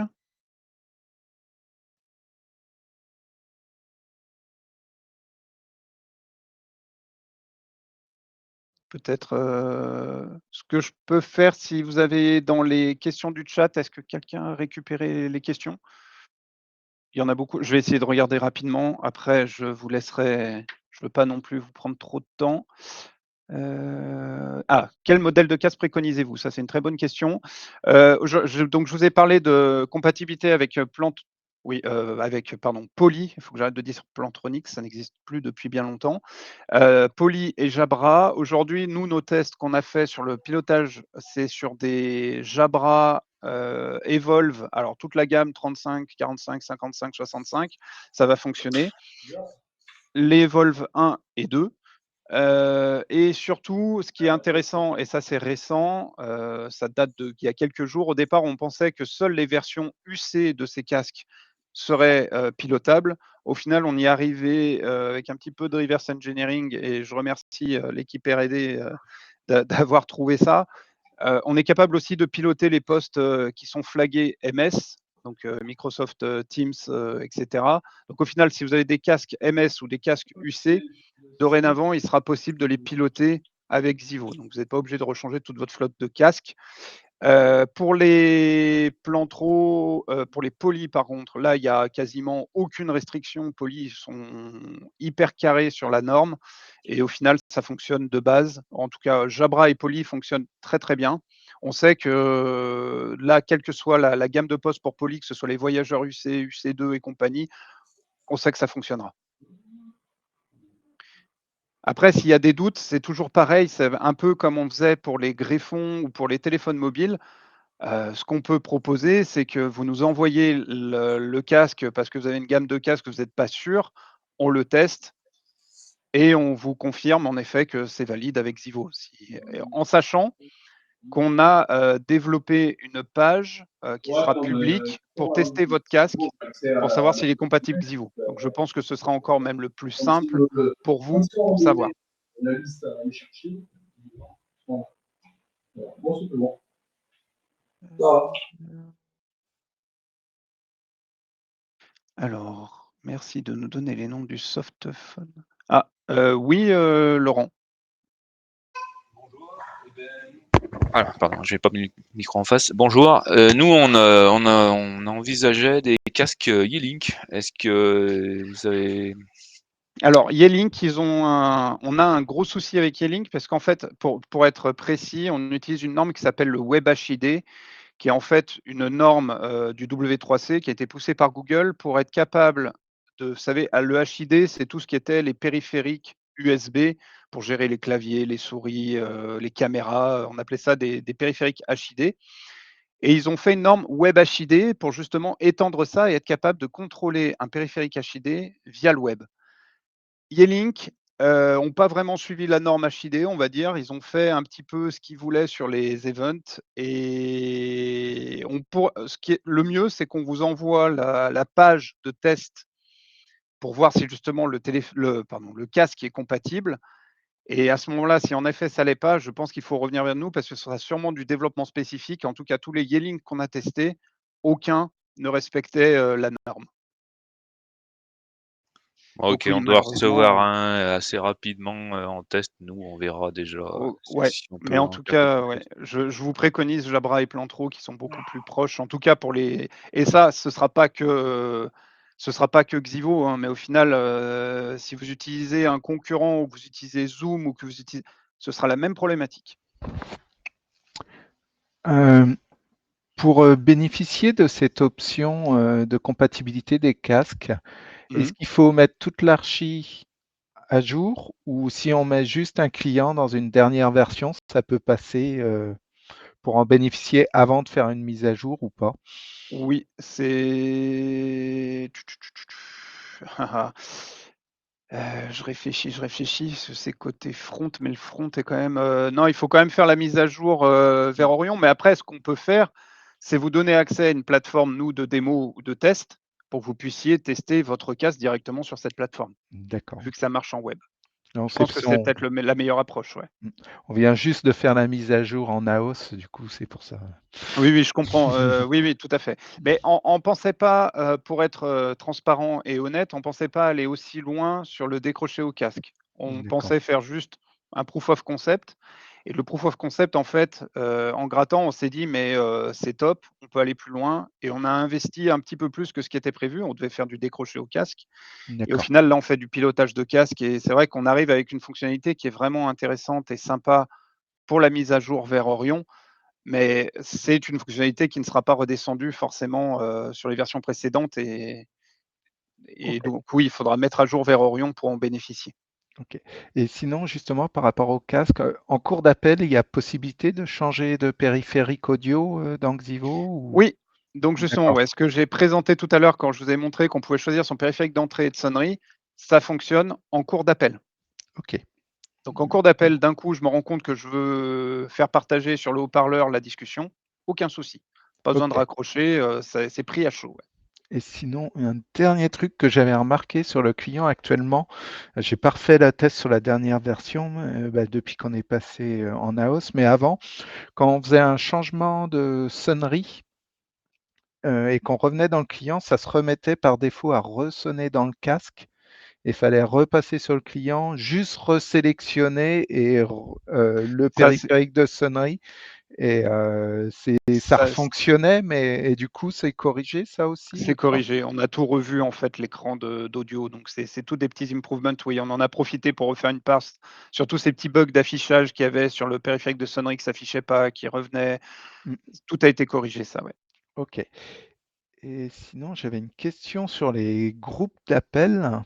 Peut-être, ce que je peux faire si vous avez dans les questions du chat, est-ce que quelqu'un a récupéré les questions? Il y en a beaucoup. Je vais essayer de regarder rapidement. Après, je vous laisserai je veux pas non plus vous prendre trop de temps. Quel modèle de casque préconisez-vous? Ça, c'est une très bonne question. Donc je vous ai parlé de compatibilité avec, Poly. Il faut que j'arrête de dire Plantronics, ça n'existe plus depuis bien longtemps. Poly et Jabra. Aujourd'hui, nous, nos tests qu'on a fait sur le pilotage, c'est sur des Jabra, Evolve, alors toute la gamme 35, 45, 55, 65, ça va fonctionner. Les Evolve 1 et 2. Et surtout, ce qui est intéressant, et ça c'est récent, ça date d'il y a quelques jours. Au départ, on pensait que seules les versions UC de ces casques seraient pilotables. Au final, on y est arrivé avec un petit peu de reverse engineering et je remercie l'équipe R&D d'avoir trouvé ça. On est capable aussi de piloter les postes qui sont flagués MS, donc Microsoft Teams, etc. Donc au final, si vous avez des casques MS ou des casques UC, dorénavant, il sera possible de les piloter avec Xivo. Donc, vous n'êtes pas obligé de rechanger toute votre flotte de casques. Pour les Plantro, pour les Poly, par contre, là, il y a quasiment aucune restriction. Poly sont hyper carrés sur la norme et au final, ça fonctionne de base. En tout cas, Jabra et Poly fonctionnent très, très bien. On sait que là, quelle que soit la gamme de postes pour Poly, que ce soit les voyageurs UC, UC2 et compagnie, on sait que ça fonctionnera. Après, s'il y a des doutes, c'est toujours pareil, c'est un peu comme on faisait pour les greffons ou pour les téléphones mobiles. Ce qu'on peut proposer, c'est que vous nous envoyez le casque parce que vous avez une gamme de casques que vous n'êtes pas sûr, on le teste et on vous confirme en effet que c'est valide avec Xivo. En sachant qu'on a développé une page qui sera publique pour tester votre casque, pour savoir s'il est compatible Xivo. Donc je pense que ce sera encore même le plus simple pour vous pour savoir. Alors, merci de nous donner les noms du softphone. Ah, oui, Laurent. Alors, pardon, j'ai pas mis le micro en face. Bonjour. Nous, on envisageait des casques Yeelink. Est-ce que vous avez... Alors, Yeelink, on a un gros souci avec Yeelink parce qu'en fait, pour être précis, on utilise une norme qui s'appelle le WebHID, qui est en fait une norme du W3C qui a été poussée par Google pour être capable de, vous savez, le HID, c'est tout ce qui était les périphériques USB pour gérer les claviers, les souris, les caméras. On appelait ça des périphériques HID. Et ils ont fait une norme WebHID pour justement étendre ça et être capable de contrôler un périphérique HID via le web. Yeelink ont pas vraiment suivi la norme HID, on va dire. Ils ont fait un petit peu ce qu'ils voulaient sur les events et ce qui est le mieux, c'est qu'on vous envoie la page de test pour voir si justement le casque est compatible et à ce moment-là, si en effet ça l'est pas, je pense qu'il faut revenir vers nous parce que ce sera sûrement du développement spécifique. En tout cas, tous les Yeelink qu'on a testés, aucun ne respectait, la norme. Donc Ok, oui, on doit recevoir malheureusement. un assez rapidement en test. Nous, on verra déjà Ouais, si on mais peut en en tout faire quelque cas, ouais, chose. je vous préconise Jabra et Plantro qui sont beaucoup plus proches, en tout cas pour les et ça, ce sera pas que Xivo, hein, mais au final, si vous utilisez un concurrent ou que vous utilisez Zoom ou que vous utilisez ce sera la même problématique. Pour bénéficier de cette option de compatibilité des casques, est-ce Mmh. qu'il faut mettre toute l'archi à jour ou si on met juste un client dans une dernière version, ça peut passer pour en bénéficier avant de faire une mise à jour ou pas? Oui, c'est je réfléchis, parce que c'est côté front, mais le front est quand même, non, il faut quand même faire la mise à jour, vers Orion. Mais après, ce qu'on peut faire, c'est vous donner accès à une plateforme, nous, de démo ou de test, pour que vous puissiez tester votre casque directement sur cette plateforme, D'accord. vu que ça marche en web. Non, Je c'est pense que parce c'est qu'on peut-être la meilleure approche, ouais. on vient juste de faire la mise à jour en Naos, du coup, c'est pour ça. Oui, oui, je comprends, oui, oui, tout à fait. Mais on pensait pas, pour être, transparent et honnête, on pensait pas aller aussi loin sur le décroché au casque. On D'accord, pensait faire juste un proof of concept et le proof of concept, en fait, en grattant, on s'est dit: «Mais, c'est top, on peut aller plus loin» et on a investi un petit peu plus que ce qui était prévu. On devait faire du décroché au casque et au d'accord. final, là, on fait du pilotage de casque et c'est vrai qu'on arrive avec une fonctionnalité qui est vraiment intéressante et sympa pour la mise à jour vers Orion. Mais c'est une fonctionnalité qui ne sera pas redescendue forcément, sur les versions précédentes et OK, donc oui, il faudra mettre à jour vers Orion pour en bénéficier. OK. Et sinon, justement, par rapport au casque, en cours d'appel, il y a possibilité de changer de périphérique audio, dans Xivo ou? Oui, donc justement, D'accord, ouais, ce que j'ai présenté tout à l'heure quand je vous ai montré qu'on pouvait choisir son périphérique d'entrée et de sonnerie, ça fonctionne en cours d'appel. OK. Donc en cours d'appel, d'un coup, je me rends compte que je veux faire partager sur le haut-parleur la discussion, aucun souci. Pas besoin de OK. raccrocher, c'est pris à chaud, ouais. Et sinon, un dernier truc que j'avais remarqué sur le client actuellement, j'ai pas refait la test sur la dernière version, depuis qu'on est passé, en AOS, mais avant, quand on faisait un changement de sonnerie, et qu'on revenait dans le client, ça se remettait par défaut à ressonner dans le casque et fallait repasser sur le client, juste resélectionner et le Ça, c'est périphérique de sonnerie et ça ça refonctionnait, mais et du coup, c'est corrigé ça aussi C'est ou pas? corrigé. On a tout revu en fait l'écran d'audio, donc c'est tous des petits improvements. Oui, on en a profité pour refaire une passe sur tous ces petits bugs d'affichage qu'il y avait sur le périphérique de sonnerie qui s'affichait pas, qui revenait. Mmh, Tout a été corrigé ça, ouais. OK. Et sinon, j'avais une question sur les groupes d'appels.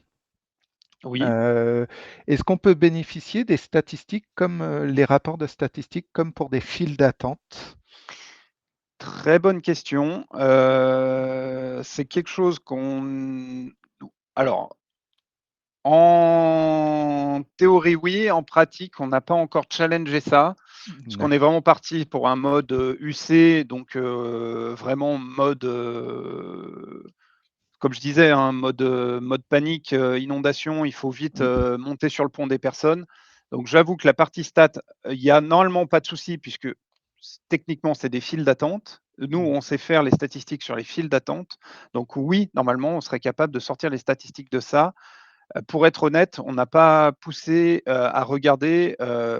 Oui, Heu, Est-ce qu'on peut bénéficier des statistiques comme, les rapports de statistiques comme pour des files d'attente? très bonne question. C'est quelque chose alors En théorie, oui. En pratique, on n'a pas encore challengé ça. Parce qu'on est vraiment parti pour un mode UC, donc vraiment mode, comme je disais, hein, mode panique, inondation. Il faut vite monter sur le pont des personnes. Donc j'avoue que la partie stat, il y a normalement pas de souci puisque techniquement, c'est des files d'attente. Nous, on sait faire les statistiques sur les files d'attente. Donc oui, normalement, on serait capable de sortir les statistiques de ça. Pour être honnête, on n'a pas poussé à regarder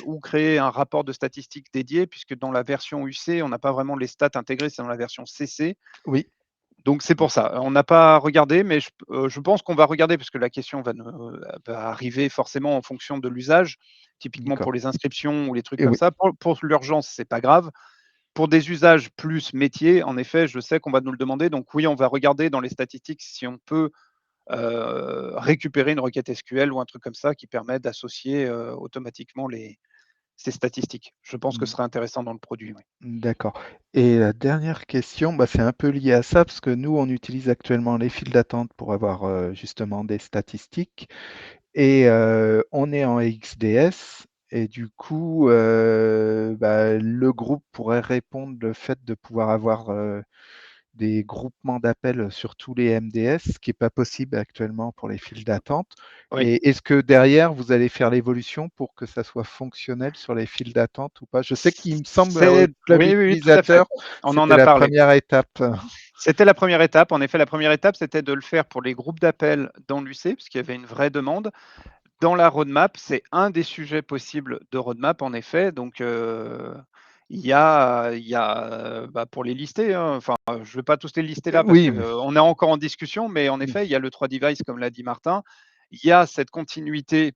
ou créer un rapport de statistiques dédié, puisque dans la version UC, on n'a pas vraiment les stats intégrées, c'est dans la version CC. Oui. Donc c'est pour ça. On n'a pas regardé, mais je pense qu'on va regarder, parce que la question va arriver forcément en fonction de l'usage. Typiquement D'accord. pour les inscriptions ou les trucs Et comme oui. ça. Pour l'urgence, c'est pas grave. Pour des usages plus métiers, en effet, je sais qu'on va nous le demander. Donc oui, on va regarder dans les statistiques si on peut récupérer une requête SQL ou un truc comme ça qui permet d'associer automatiquement ces statistiques. Je pense que ce Mmh. serait intéressant dans le produit. Oui. D'accord. Et la dernière question, c'est un peu lié à ça, parce que nous, on utilise actuellement les files d'attente pour avoir justement des statistiques. Et on est en XDS. Et du coup, le groupe pourrait répondre le fait de pouvoir avoir des groupements d'appels sur tous les MDS, ce qui n'est pas possible actuellement pour les files d'attente. Oui. Et est-ce que derrière, vous allez faire l'évolution pour que ça soit fonctionnel sur les files d'attente ou pas? Je sais qu'il me semble, Club Oui, oui, oui, tout à fait. Utilisateur, On en c'était a la parlé. première étape. C'était la première étape. En effet, la première étape, c'était de le faire pour les groupes d'appels dans l'UC, parce qu'il y avait une vraie demande. Dans la roadmap, c'est un des sujets possibles de roadmap, en effet. Donc, pour les lister, hein, enfin, je ne vais pas tous les lister là parce Oui, qu'on est encore en discussion, mais en effet, il y a le 3 device, comme l'a dit Martin. Il y a cette continuité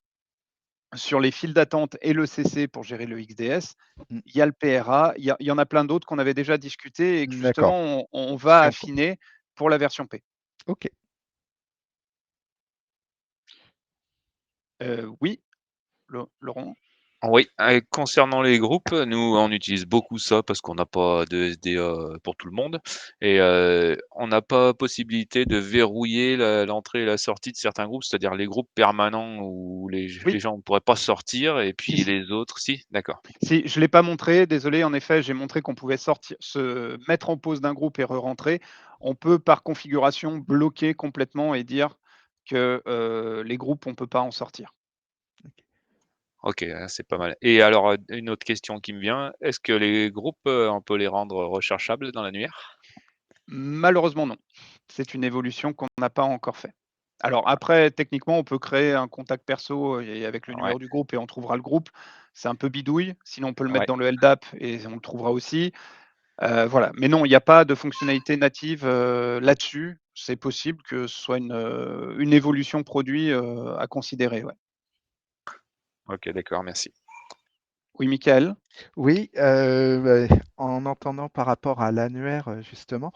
sur les files d'attente et le CC pour gérer le XDS. mm, Il y a le PRA, il y en a plein d'autres qu'on avait déjà discuté et que d'accord. justement, on va Si on peut- affiner pour la version P. Ok. Oui, Laurent. Oui, concernant les groupes, nous, on utilise beaucoup ça parce qu'on n'a pas de SDA pour tout le monde et on n'a pas possibilité de verrouiller l'entrée et la sortie de certains groupes, c'est-à-dire les groupes permanents où les Oui, gens ne pourraient pas sortir et si, puis si. les autres si? D'accord. Si, je ne l'ai pas montré, désolé, en effet, j'ai montré qu'on pouvait se mettre en pause d'un groupe et re-rentrer. On peut, par configuration, bloquer complètement et dire que les groupes, on ne peut pas en sortir. OK, c'est pas mal et alors, une autre question qui me vient, est-ce que les groupes, on peut les rendre rechargeables dans l'annuaire? Malheureusement, non. C'est une évolution qu'on n'a pas encore fait. Alors après, techniquement, on peut créer un contact perso et avec le Ouais, numéro du groupe et on trouvera le groupe. C'est un peu bidouille. Sinon, on peut le mettre ouais. dans le LDAP et on le trouvera aussi. Voilà. Mais non, il n'y a pas de fonctionnalité native là-dessus. C'est possible que ce soit une évolution produit à considérer. Ouais. OK, d'accord, merci. Oui, Michael. Oui, en entendant par rapport à l'annuaire, justement,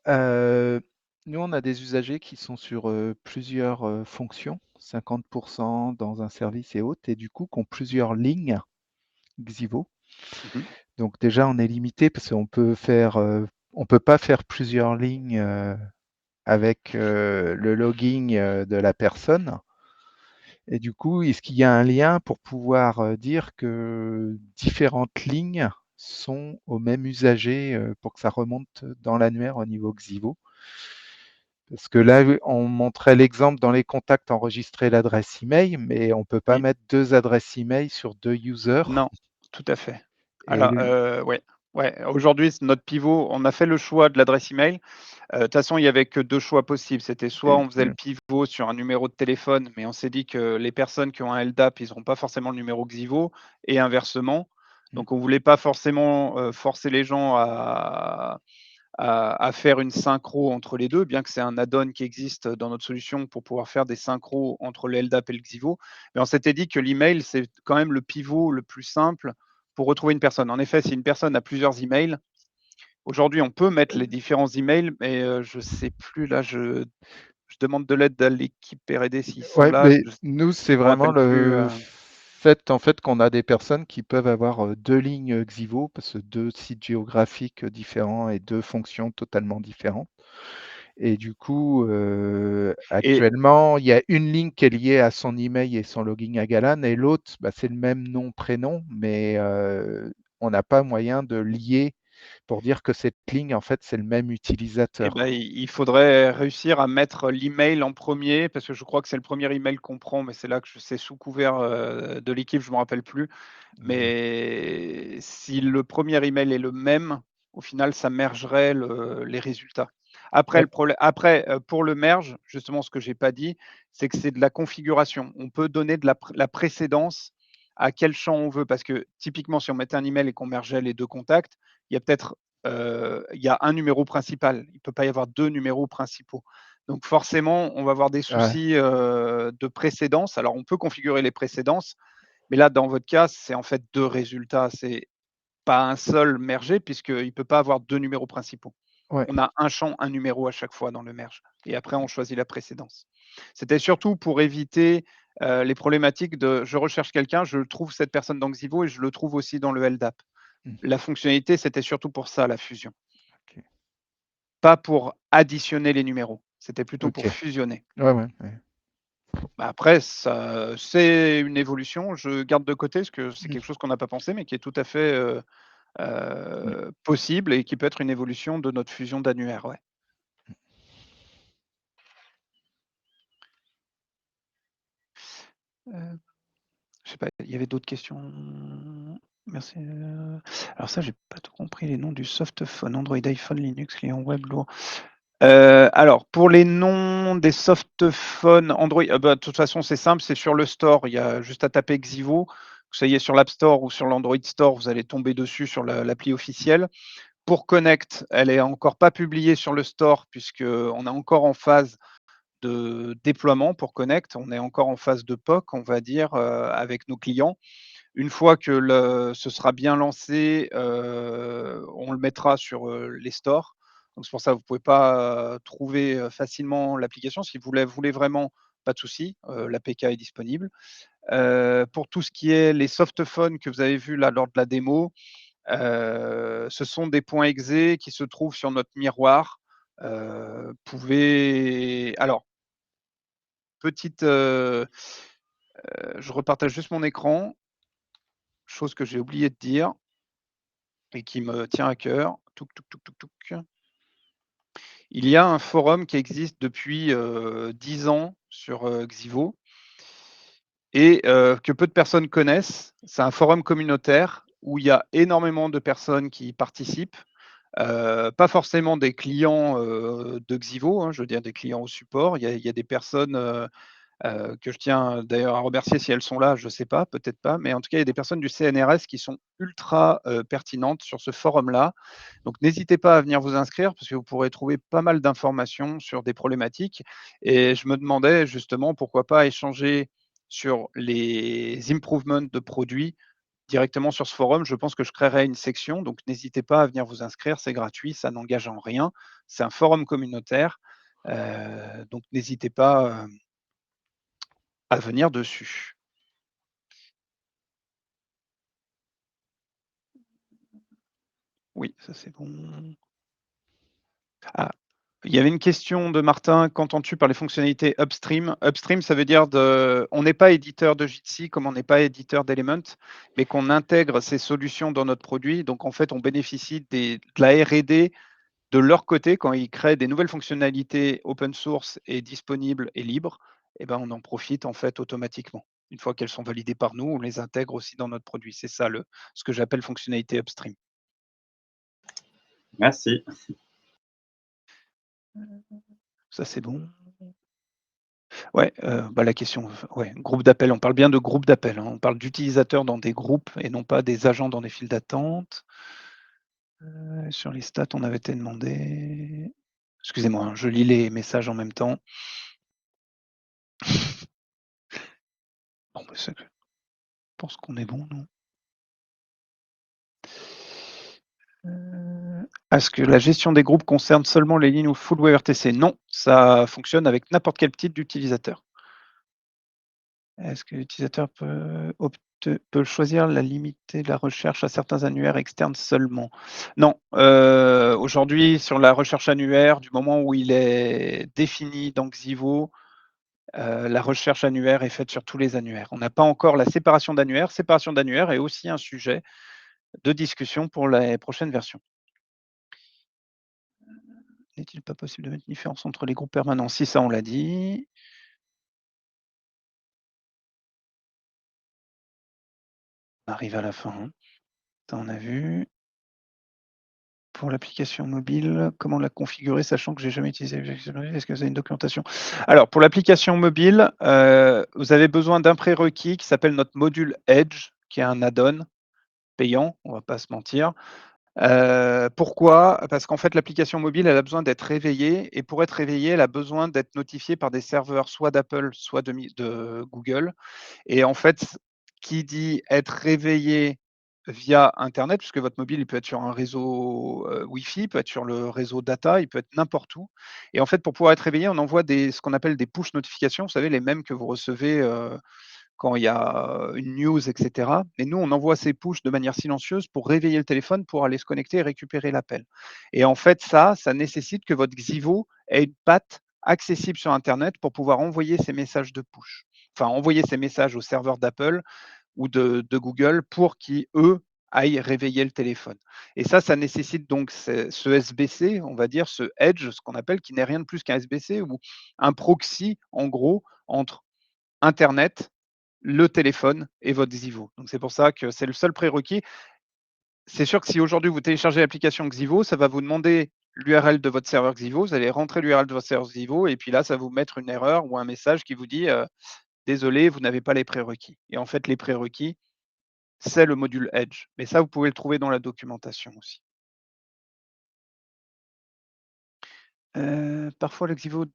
heu, nous, on a des usagers qui sont sur, plusieurs, fonctions, 50% dans un service et autres et du coup, qui ont plusieurs lignes Xivo. Mhm. Donc déjà, on est limité parce qu'on peut faire, on peut pas faire plusieurs lignes, avec, le logging, de la personne. Et du coup, est-ce qu'il y a un lien pour pouvoir dire que différentes lignes sont au même usager pour que ça remonte dans l'annuaire au niveau Xivo? Parce que là, on montrait l'exemple dans les contacts, enregistrer l'adresse email, mais on ne peut pas Oui. mettre deux adresses email sur deux users. Non, tout à fait. Et Alors, ouais. Ouais. Aujourd'hui, notre pivot, on a fait le choix de l'adresse email. De toute façon, il y avait que 2 choix possibles. C'était soit on faisait le pivot sur un numéro de téléphone, mais on s'est dit que les personnes qui ont un LDAP, ils n'auront pas forcément le numéro Xivo et inversement. Donc on voulait pas forcément, forcer les gens à faire une synchro entre les 2, bien que c'est un add-on qui existe dans notre solution pour pouvoir faire des synchros entre le LDAP et le Xivo. Mais on s'était dit que l'email, c'est quand même le pivot le plus simple pour retrouver une personne. En effet, si une personne a plusieurs emails, aujourd'hui, on peut mettre les différents emails, mais je sais plus là, je demande de l'aide à l'équipe R&D s'ils sont ouais, là. mais Je nous, c'est me vraiment rappelle plus, le fait en fait qu'on a des personnes qui peuvent avoir deux lignes Xivo, parce que deux sites géographiques différents et deux fonctions totalement différentes. Et du coup, Et actuellement, il y a une ligne qui est liée à son email et son login à Galan et l'autre, c'est le même nom, prénom, mais on n'a pas moyen de lier pour dire que cette ligne, en fait, c'est le même utilisateur. il faudrait réussir à mettre l'email en premier, parce que je crois que c'est le premier email qu'on prend, mais c'est là que c'est sous couvert de l'équipe, je me rappelle plus. Mais si le premier email est le même, au final, ça mergerait les résultats. Après, pour le merge, justement, ce que j'ai pas dit, c'est que c'est de la configuration. On peut donner de la précédence à quel champ on veut, parce que typiquement, si on mettait un email et qu'on mergeait les 2 contacts, il y a peut-être il y a un numéro principal. Il ne peut pas y avoir 2 numéros principaux. Donc forcément, on va avoir des Ouais. soucis de précédence. Alors, on peut configurer les précédences, mais là, dans votre cas, c'est en fait 2 résultats. C'est pas un seul mergé, puisqu'il ne peut pas avoir 2 numéros principaux. Ouais. On a un champ, un numéro à chaque fois dans le merge. Et après, on choisit la précédence. C'était surtout pour éviter les problématiques de je recherche quelqu'un, je trouve cette personne dans Xivo et je le trouve aussi dans le LDAP. La fonctionnalité, c'était surtout pour ça, la fusion. Ok. Pas pour additionner les numéros. C'était plutôt pour Ok. fusionner. Ouais. Après, c'est une évolution. Je garde de côté parce que c'est quelque chose qu'on n'a pas pensé, mais qui est tout à fait possible et qui peut être une évolution de notre fusion d'annuaire. Ouais. Je sais pas, il y avait d'autres questions. Merci. Alors ça, j'ai pas tout compris. Les noms du softphone, Android, iPhone, Linux, client web, lourd. Alors, pour les noms des softphones Android, de toute façon, c'est simple, c'est sur le store. Il y a juste à taper Xivo. Que ça y est sur l'App Store ou sur l'Android Store, vous allez tomber dessus sur l'appli officielle. Pour Connect, elle est encore pas publiée sur le store puisqu'on est encore en phase de déploiement pour Connect. On est encore en phase de POC, on va dire, avec nos clients. Une fois que ce sera bien lancé, on le mettra sur les stores. Donc c'est pour ça que vous ne pouvez pas trouver facilement l'application. Si vous la voulez vraiment, pas de souci, l'APK est disponible. Pour tout ce qui est les softphones que vous avez vus là lors de la démo, ce sont des points exe qui se trouvent sur notre miroir. Alors, petite, je repartage juste mon écran, chose que j'ai oublié de dire et qui me tient à cœur. Il y a un forum qui existe depuis 10 ans sur Xivo et que peu de personnes connaissent. C'est un forum communautaire où il y a énormément de personnes qui participent. Pas forcément des clients de Xivo, hein, je veux dire des clients au support. Il y a des personnes que je tiens d'ailleurs à remercier si elles sont là, je ne sais pas, peut-être pas, mais en tout cas, il y a des personnes du CNRS qui sont ultra pertinentes sur ce forum-là. Donc, n'hésitez pas à venir vous inscrire parce que vous pourrez trouver pas mal d'informations sur des problématiques. Et je me demandais justement pourquoi pas échanger sur les improvements de produits directement sur ce forum. Je pense que je créerai une section, donc n'hésitez pas à venir vous inscrire, c'est gratuit, ça n'engage en rien. C'est un forum communautaire, donc n'hésitez pas à venir dessus. Oui, ça c'est bon. Ah, il y avait une question de Martin. Qu'entends-tu par les fonctionnalités upstream? Upstream, ça veut dire on n'est pas éditeur de Jitsi comme on n'est pas éditeur d'Element, mais qu'on intègre ces solutions dans notre produit. Donc en fait, on bénéficie de la R&D de leur côté quand ils créent des nouvelles fonctionnalités open source et disponibles et libres. Eh ben, on en profite en fait automatiquement. Une fois qu'elles sont validées par nous, on les intègre aussi dans notre produit. C'est ça ce que j'appelle fonctionnalité upstream. Merci. Ça, c'est bon. Ouais, la question, ouais, groupe d'appel, on parle bien de groupe d'appel, hein. On parle d'utilisateurs dans des groupes et non pas des agents dans des files d'attente. Sur les stats, on avait été demandé. Excusez-moi, hein, je lis les messages en même temps. Bon, je pense qu'on est bon, non? Est-ce que la gestion des groupes concerne seulement les lignes ou full WebRTC? Non, ça fonctionne avec n'importe quel type d'utilisateur. Est-ce que l'utilisateur peut peut choisir la limiter la recherche à certains annuaires externes seulement. Non, aujourd'hui sur la recherche annuaire, du moment où il est défini dans Xivo, la recherche annuaire est faite sur tous les annuaires. On n'a pas encore la séparation d'annuaires. Séparation d'annuaires est aussi un sujet de discussion pour les prochaines versions. N'est-il pas possible de mettre une différence entre les groupes permanents? Si, ça on l'a dit. On arrive à la fin, hein. Ça on a vu. Pour l'application mobile, comment la configurer, sachant que j'ai jamais utilisé Objective-C? Est-ce que vous avez une documentation? Alors, pour l'application mobile, vous avez besoin d'un prérequis qui s'appelle notre module Edge, qui est un add-on payant, on va pas se mentir. Pourquoi? Parce qu'en fait, l'application mobile, elle a besoin d'être réveillée et pour être réveillée, elle a besoin d'être notifiée par des serveurs soit d'Apple, soit de Google. Et en fait, qui dit être réveillé via internet, puisque votre mobile, il peut être sur un réseau, Wi-Fi, il peut être sur le réseau data, il peut être n'importe où. Et en fait, pour pouvoir être réveillé, on envoie ce qu'on appelle des push notifications, vous savez, les mêmes que vous recevez, quand il y a une news et cetera. Et nous, on envoie ces push de manière silencieuse pour réveiller le téléphone, pour aller se connecter et récupérer l'appel. Et en fait, ça nécessite que votre Xivo ait une patte accessible sur internet pour pouvoir envoyer ces messages de push. Enfin, envoyer ces messages aux serveurs d'Apple ou de Google pour qu'ils, eux, aillent réveiller le téléphone. Et ça nécessite donc ce SBC, on va dire, ce edge, ce qu'on appelle, qui n'est rien de plus qu'un SBC ou un proxy, en gros, entre internet, le téléphone et votre Xivo. Donc c'est pour ça que c'est le seul prérequis. C'est sûr que si aujourd'hui vous téléchargez l'application Xivo, ça va vous demander l'URL de votre serveur Xivo. Vous allez rentrer l'URL de votre serveur Xivo et puis là, ça va vous mettre une erreur ou un message qui vous dit désolé, vous n'avez pas les prérequis. Et en fait, les prérequis, c'est le module Edge. Mais ça, vous pouvez le trouver dans la documentation aussi. Parfois, le Xivo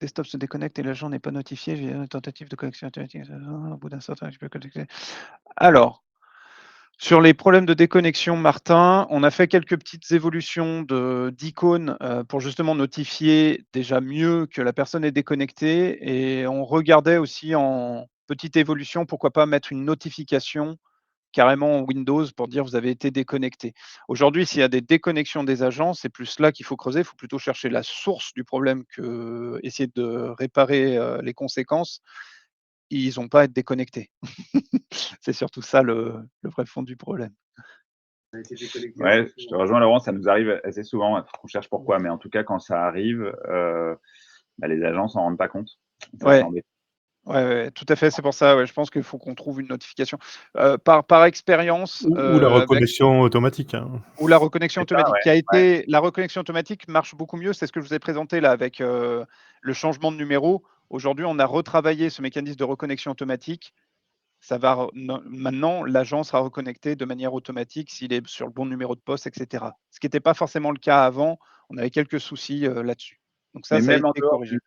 desktop se déconnecte et l'agent n'est pas notifié. J'ai une tentative de connexion automatique. Au bout d'un certain temps, je peux connecter. Alors, sur les problèmes de déconnexion, Martin, on a fait quelques petites évolutions d'icônes pour justement notifier déjà mieux que la personne est déconnectée. Et on regardait aussi en petite évolution, pourquoi pas mettre une notification carrément en Windows pour dire vous avez été déconnecté. Aujourd'hui, s'il y a des déconnexions des agents, c'est plus là qu'il faut creuser. Il faut plutôt chercher la source du problème que essayer de réparer les conséquences. Ils n'ont pas à être déconnectés. C'est surtout ça le vrai fond du problème. Ouais, je te rejoins, Laurent, ça nous arrive assez souvent. On cherche pourquoi, mais en tout cas, quand ça arrive, les agents s'en rendent pas compte. Ça, c'est Ouais. embêtant. Ouais, tout à fait. C'est pour ça, ouais, je pense qu'il faut qu'on trouve une notification. Par expérience, Ou la reconnexion automatique, hein. ou la reconnexion C'est ça, automatique ouais, la reconnexion automatique marche beaucoup mieux. C'est ce que je vous ai présenté là avec le changement de numéro. Aujourd'hui, on a retravaillé ce mécanisme de reconnexion automatique. Ça va maintenant, l'agent sera reconnecté de manière automatique s'il est sur le bon numéro de poste, etc. Ce qui n'était pas forcément le cas avant. On avait quelques soucis là-dessus. Donc ça Mais a même été corrigé.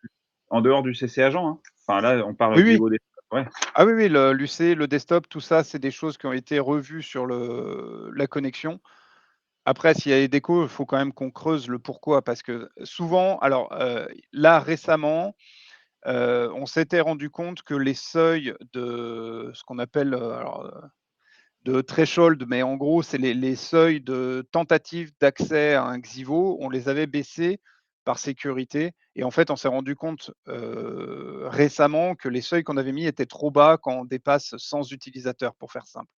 en dehors du CC agent, hein. Enfin, là, on parle Oui, du oui. niveau des. Ouais. Ah oui, l'UC, le desktop, tout ça, c'est des choses qui ont été revues sur la connexion. Après, s'il y a des décos, il faut quand même qu'on creuse le pourquoi, parce que souvent, alors là récemment, on s'était rendu compte que les seuils de ce qu'on appelle de threshold, mais en gros, c'est les seuils de tentative d'accès à un Xivo, on les avait baissés par sécurité. Et en fait, on s'est rendu compte récemment que les seuils qu'on avait mis étaient trop bas quand on dépasse 100 utilisateurs, pour faire simple.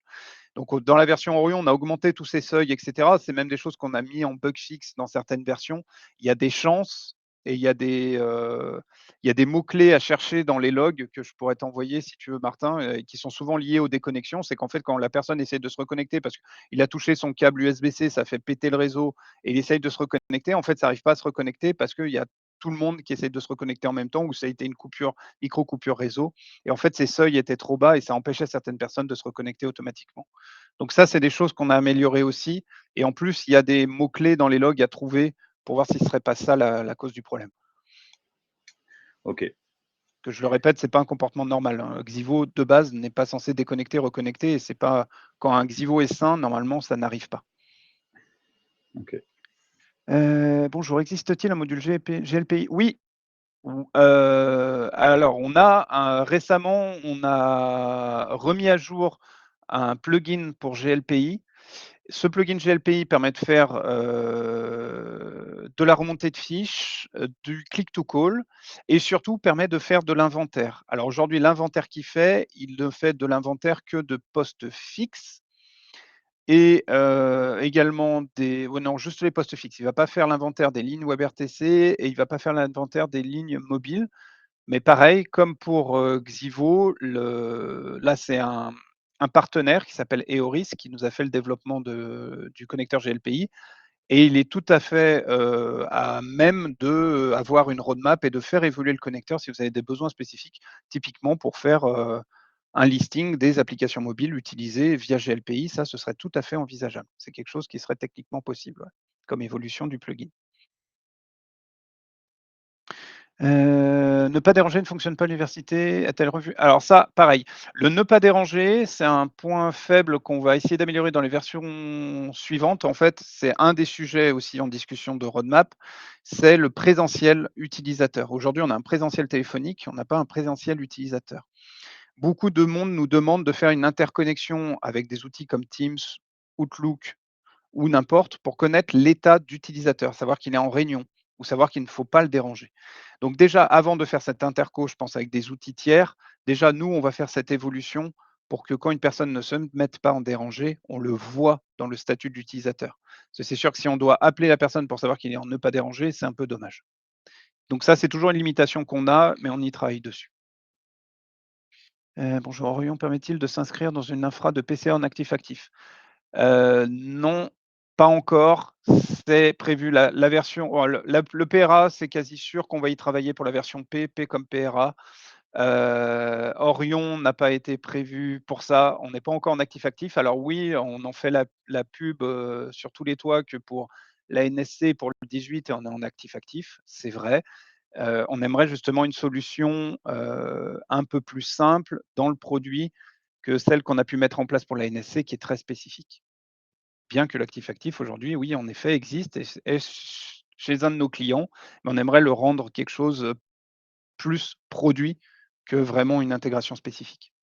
Donc, dans la version Orion, on a augmenté tous ces seuils, etc. C'est même des choses qu'on a mis en bug fixe dans certaines versions. Il y a des chances et il y a des mots-clés à chercher dans les logs que je pourrais t'envoyer si tu veux, Martin, qui sont souvent liés aux déconnexions. C'est qu'en fait, quand la personne essaie de se reconnecter parce qu'il a touché son câble USB-C, ça fait péter le réseau et il essaye de se reconnecter, en fait, ça n'arrive pas à se reconnecter parce qu'il y a tout le monde qui essaie de se reconnecter en même temps ou ça a été une coupure, micro-coupure réseau. Et en fait, ces seuils étaient trop bas et ça empêchait certaines personnes de se reconnecter automatiquement. Donc ça, c'est des choses qu'on a améliorées aussi. Et en plus, il y a des mots-clés dans les logs à trouver pour voir si ce ne serait pas ça la cause du problème. Ok. Que je le répète, ce n'est pas un comportement normal. Un Xivo, de base, n'est pas censé déconnecter, reconnecter. Et c'est pas quand un Xivo est sain, normalement, ça n'arrive pas. Ok. Bonjour, existe-t-il un module GLPI? Oui, Alors récemment, on a remis à jour un plugin pour GLPI. Ce plugin GLPI permet de faire, de la remontée de fiches, du click to call et surtout permet de faire de l'inventaire. Alors aujourd'hui, l'inventaire qu'il fait, il ne fait de l'inventaire que de postes fixes et également non, juste les postes fixes. Il va pas faire l'inventaire des lignes WebRTC et il va pas faire l'inventaire des lignes mobiles. Mais pareil, comme pour, Xivo, là, c'est un partenaire qui s'appelle Eoris qui nous a fait le développement du connecteur GLPI et il est tout à fait, à même de, avoir une roadmap et de faire évoluer le connecteur si vous avez des besoins spécifiques, typiquement pour faire, un listing des applications mobiles utilisées via GLPI. Ça, ce serait tout à fait envisageable. C'est quelque chose qui serait techniquement possible, ouais, comme évolution du plugin. Ne pas déranger ne fonctionne pas à l'université, a-t-elle revu? Alors ça, pareil, le ne pas déranger, c'est un point faible qu'on va essayer d'améliorer dans les versions suivantes. En fait, c'est un des sujets aussi en discussion de roadmap, c'est le présentiel utilisateur. Aujourd'hui, on a un présentiel téléphonique, on n'a pas un présentiel utilisateur. Beaucoup de monde nous demande de faire une interconnexion avec des outils comme Teams, Outlook ou n'importe pour connaître l'état d'utilisateur, savoir qu'il est en réunion ou savoir qu'il ne faut pas le déranger. Donc déjà, avant de faire cette interco, je pense avec des outils tiers, déjà nous, on va faire cette évolution pour que quand une personne ne se mette pas en déranger, on le voit dans le statut de l'utilisateur. Parce que c'est sûr que si on doit appeler la personne pour savoir qu'il est en ne pas déranger, c'est un peu dommage. Donc ça, c'est toujours une limitation qu'on a, mais on y travaille dessus. Bonjour, Orion permet-il de s'inscrire dans une infra de PCA en actif-actif? Non, pas encore. C'est prévu la version le PRA, c'est quasi sûr qu'on va y travailler pour la version P, P comme PRA. Orion n'a pas été prévu pour ça. On n'est pas encore en actif-actif. Alors oui, on en fait la pub, sur tous les toits que pour la NSC pour le 18 et on est en actif-actif, c'est vrai. On aimerait justement une solution, un peu plus simple dans le produit que celle qu'on a pu mettre en place pour la NSC qui est très spécifique. Bien que l'actif-actif aujourd'hui, oui, en effet, existe et chez un de nos clients, mais on aimerait le rendre quelque chose, plus produit que vraiment une intégration spécifique.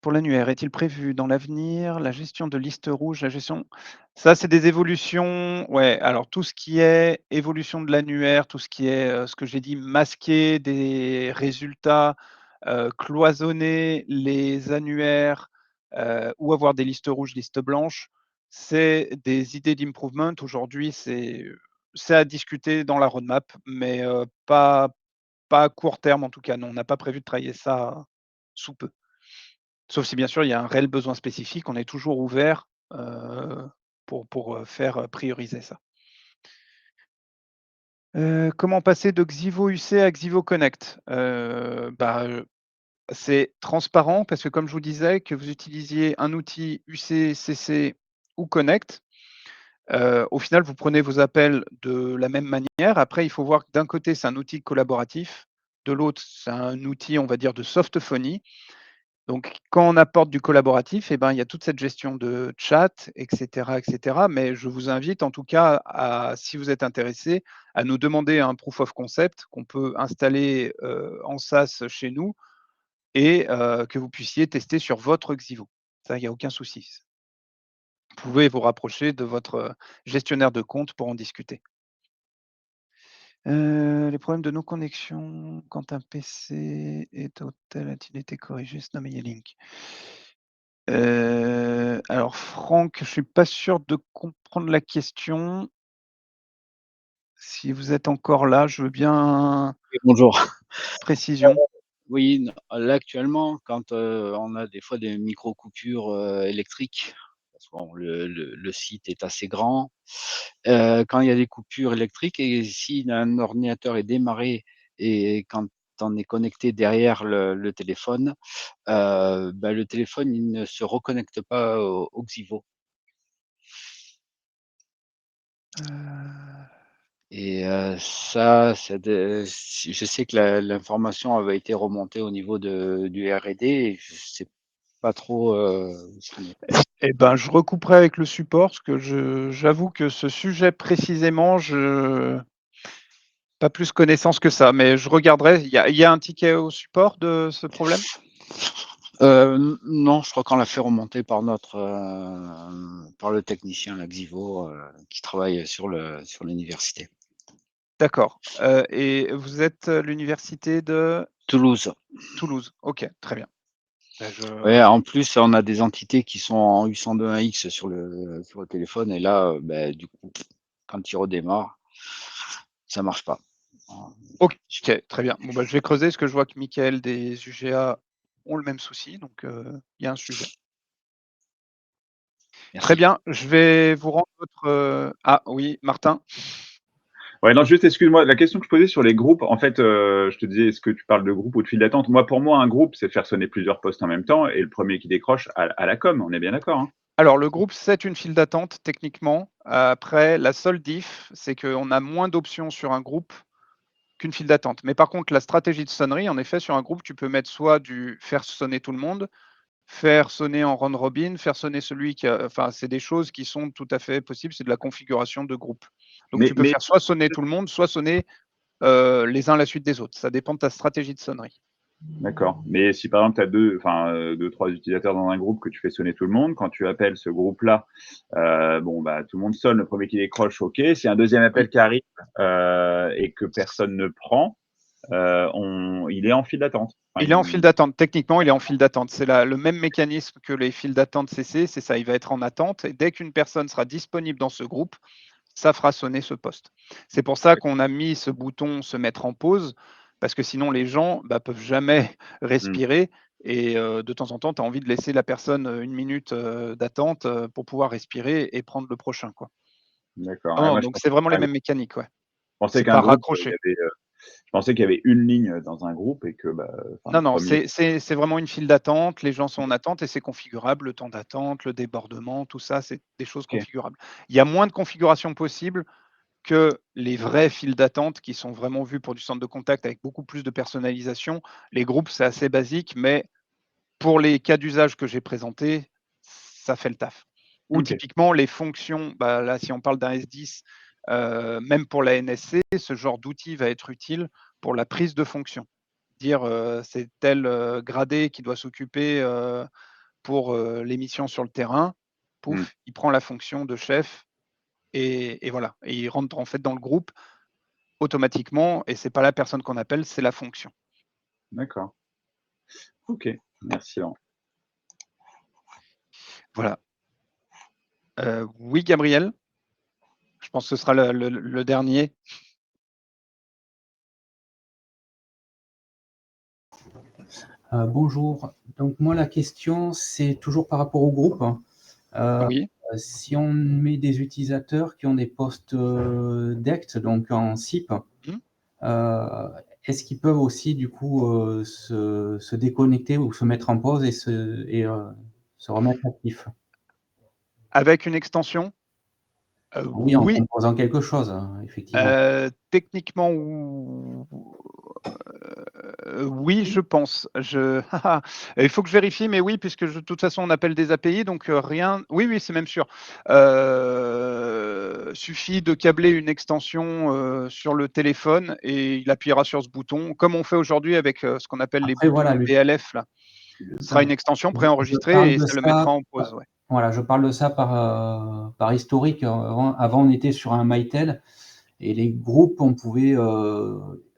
Pour l'annuaire, est-il prévu dans l'avenir la gestion de liste rouge, la gestion ça, c'est des évolutions ouais, alors tout ce qui est évolution de l'annuaire, tout ce qui est, ce que j'ai dit, masquer des résultats, cloisonner les annuaires, ou avoir des listes rouges, listes blanches, c'est des idées d'improvement. Aujourd'hui, c'est à discuter dans la roadmap, mais, pas à court terme en tout cas, non, on n'a pas prévu de travailler ça sous peu. Sauf si bien sûr il y a un réel besoin spécifique, on est toujours ouvert, pour, faire, prioriser ça. Comment passer de Xivo UC à Xivo Connect? C'est transparent parce que comme je vous disais, que vous utilisiez un outil UC, CC ou Connect, au final vous prenez vos appels de la même manière. Après il faut voir que d'un côté c'est un outil collaboratif, de l'autre c'est un outil on va dire de softphonie. Donc, quand on apporte du collaboratif, eh ben, il y a toute cette gestion de chat, et cetera. Mais je vous invite en tout cas à, si vous êtes intéressé, à nous demander un proof of concept qu'on peut installer en SaaS chez nous et que vous puissiez tester sur votre Xivo. Ça, il n'y a aucun souci. Vous pouvez vous rapprocher de votre gestionnaire de compte pour en discuter. Les problèmes de non-connexion quand un PC est hôtel a-t-il été corrigé? Link. Alors Franck, je suis pas sûr de comprendre la question. Si vous êtes encore là, je veux bien Oui, bonjour. précision. Oui, là actuellement, quand, on a des fois des micro-coupures, électriques, parce que bon, le site est assez grand, quand il y a des coupures électriques et si un ordinateur est démarré et quand on est connecté derrière le téléphone, le téléphone, il ne se reconnecte pas au Xivo. Heu, Et ça, je sais que l'information avait été remontée au niveau du R&D et je sais pas trop, où ça en est. et ben, je recouperai avec le support parce que j'avoue que ce sujet précisément, pas plus connaissance que ça, mais je regarderai. Il y a un ticket au support de ce problème? Non, je crois qu'on l'a fait remonter par par le technicien, la Xivo, qui travaille sur l'université. D'accord. Et vous êtes l'université de Toulouse. Toulouse. OK, très bien. Ouais, en plus, on a des entités qui sont en U102.1X sur le téléphone et là, du coup, quand il redémarre, ça marche pas. OK, très bien. Bon, je vais creuser parce que je vois que Michael des UGA ont le même souci, donc il y a un sujet. Très Merci. bien, je vais vous rendre votre, ah oui, Martin? Ouais, non, juste excuse-moi, la question que je posais sur les groupes, en fait, je te disais, est-ce que tu parles de groupe ou de file d'attente? Pour moi, un groupe, c'est faire sonner plusieurs postes en même temps et le premier qui décroche à la com, on est bien d'accord, hein? Alors le groupe, c'est une file d'attente techniquement. Après, la seule diff, c'est qu'on a moins d'options sur un groupe qu'une file d'attente. Mais par contre, la stratégie de sonnerie, en effet, sur un groupe, tu peux mettre soit du faire sonner tout le monde, faire sonner en round robin, faire sonner celui qui a, enfin, c'est des choses qui sont tout à fait possibles, c'est de la configuration de groupe. Donc tu peux Mais faire soit sonner tout le monde, soit sonner, les uns à la suite des autres. Ça dépend de ta stratégie de sonnerie. d'accord. Mais si par exemple tu as 2, 3 utilisateurs dans un groupe que tu fais sonner tout le monde, quand tu appelles ce groupe-là, tout le monde sonne, le premier qui décroche, OK. Si un deuxième appel Oui. qui arrive, et que personne ne prend, il est en file d'attente. Enfin, Il est en file d'attente. Techniquement, il est en file d'attente. C'est le même mécanisme que les files d'attente CC, c'est ça, il va être en attente et dès qu'une personne sera disponible dans ce groupe, ça fera sonner ce poste. C'est pour ça qu'on a mis ce bouton se mettre en pause, parce que sinon les gens peuvent jamais Mmh. respirer et de temps en temps, tu as envie de laisser la personne 1 minute d'attente pour pouvoir respirer et prendre le prochain, quoi. D'accord. Non, Ouais, non, moi donc c'est vraiment les mêmes mécaniques, ouais. je pensais C'est qu'un pas groupe, il y raccroché. avait, je pensais qu'il y avait une ligne dans un groupe et que, Non, le non, premier. c'est vraiment une file d'attente, les gens sont en attente et c'est configurable, le temps d'attente, le débordement, tout ça, c'est des choses OK. configurables. Il y a moins de configurations possibles que les vraies files d'attente qui sont vraiment vues pour du centre de contact avec beaucoup plus de personnalisation. Les groupes, c'est assez basique, mais pour les cas d'usage que j'ai présentés, ça fait le taf. Ou OK. typiquement les fonctions, là, si on parle d'un S10, même pour la NSC, ce genre d'outil va être utile pour la prise de fonction. Dire, c'est tel, gradé qui doit s'occuper, pour, les missions sur le terrain. Mmh. Pouf, il prend la fonction de chef et voilà, et il rentre en fait dans le groupe automatiquement et c'est pas la personne qu'on appelle, c'est la fonction. D'accord. OK. Merci Laurent. Voilà. Oui, Gabriel? Je pense que ce sera le dernier. Bonjour. Donc moi, la question, c'est toujours par rapport au groupe. Oui. Si on met des utilisateurs qui ont des postes DECT, donc en SIP, Mmh. est-ce qu'ils peuvent aussi du coup se déconnecter ou se mettre en pause et se remettre actifs? Avec une extension? Oui, en Oui, composant quelque chose, effectivement. techniquement oui, je pense. Il faut que je vérifie, mais oui, puisque de toute façon, on appelle des API, donc rien oui, oui, c'est même sûr. Suffit de câbler une extension, sur le téléphone et il appuiera sur ce bouton, comme on fait aujourd'hui avec, ce qu'on appelle les Après boutons voilà, BLF là. Ce sera une extension je préenregistrée parle et de ça le mettra ça. en pause, ouais. Voilà, je parle de ça par historique. Avant, on était sur un Mytel et les groupes, on pouvait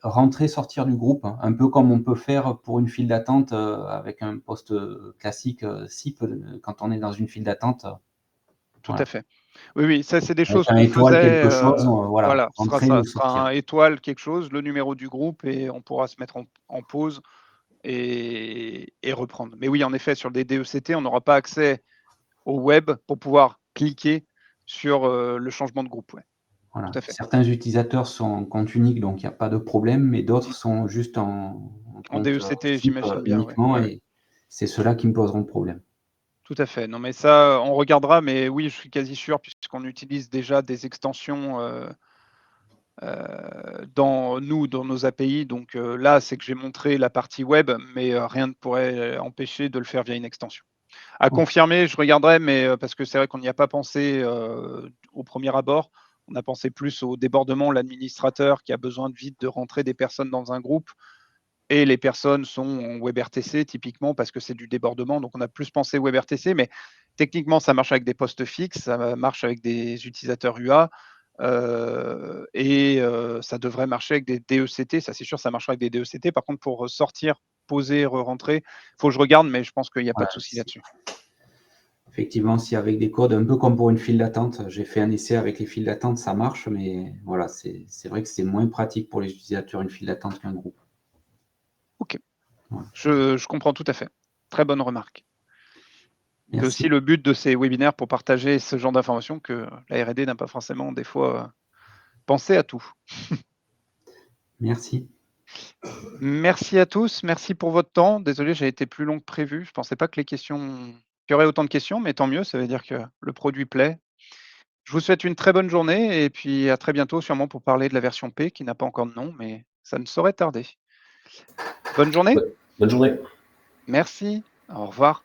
rentrer, sortir du groupe, hein, un peu comme on peut faire pour une file d'attente avec un poste classique SIP quand on est dans une file d'attente. Tout à Voilà. fait. Oui, oui, ça, c'est des Avec choses un qu'on étoile faisait, quelque chose, voilà, voilà, ce sera entrer ça, ou ce sera sortir. un étoile quelque chose, le numéro du groupe et on pourra se mettre en pause et reprendre. Mais oui, en effet, sur des DECT, on n'aura pas accès au web pour pouvoir cliquer sur, le changement de groupe, ouais, Voilà. tout à fait. Certains utilisateurs sont en compte unique, donc il n'y a pas de problème, mais d'autres Mmh. sont juste en En compte DECT, SIP j'imagine bien, ouais. uniquement Ouais, ouais, et c'est ceux-là qui me poseront problème. tout à fait. Non, mais ça, on regardera, mais oui, je suis quasi sûr puisqu'on utilise déjà des extensions, dans nos API. Donc là, c'est que j'ai montré la partie web, mais rien ne pourrait empêcher de le faire via une extension. À OK. confirmer, je regarderai, mais parce que c'est vrai qu'on n'y a pas pensé au premier abord. On a pensé plus au débordement, l'administrateur qui a besoin de vite de rentrer des personnes dans un groupe. Et les personnes sont en WebRTC typiquement parce que c'est du débordement. Donc, on a plus pensé WebRTC, mais techniquement, ça marche avec des postes fixes, ça marche avec des utilisateurs UA. Et ça devrait marcher avec des DECT. Ça, c'est sûr, ça marchera avec des DECT. Par contre, pour sortir, poser, re-rentrer, il faut que je regarde, mais je pense qu'il n'y a pas de souci là-dessus. Effectivement, si avec des codes, un peu comme pour une file d'attente, j'ai fait un essai avec les files d'attente, ça marche, mais voilà, c'est vrai que c'est moins pratique pour les utilisateurs une file d'attente qu'un groupe. Ok, Ouais. je comprends tout à fait. Très bonne remarque. C'est Merci. aussi le but de ces webinaires pour partager ce genre d'informations que la R&D n'a pas forcément des fois pensé à tout. Merci. Merci à tous, merci pour votre temps. Désolé, j'ai été plus long que prévu. Je ne pensais pas que qu'il y aurait autant de questions, mais tant mieux, ça veut dire que le produit plaît. Je vous souhaite une très bonne journée et puis à très bientôt sûrement pour parler de la version P qui n'a pas encore de nom, mais ça ne saurait tarder. Bonne journée. Bonne journée. Merci. Au revoir.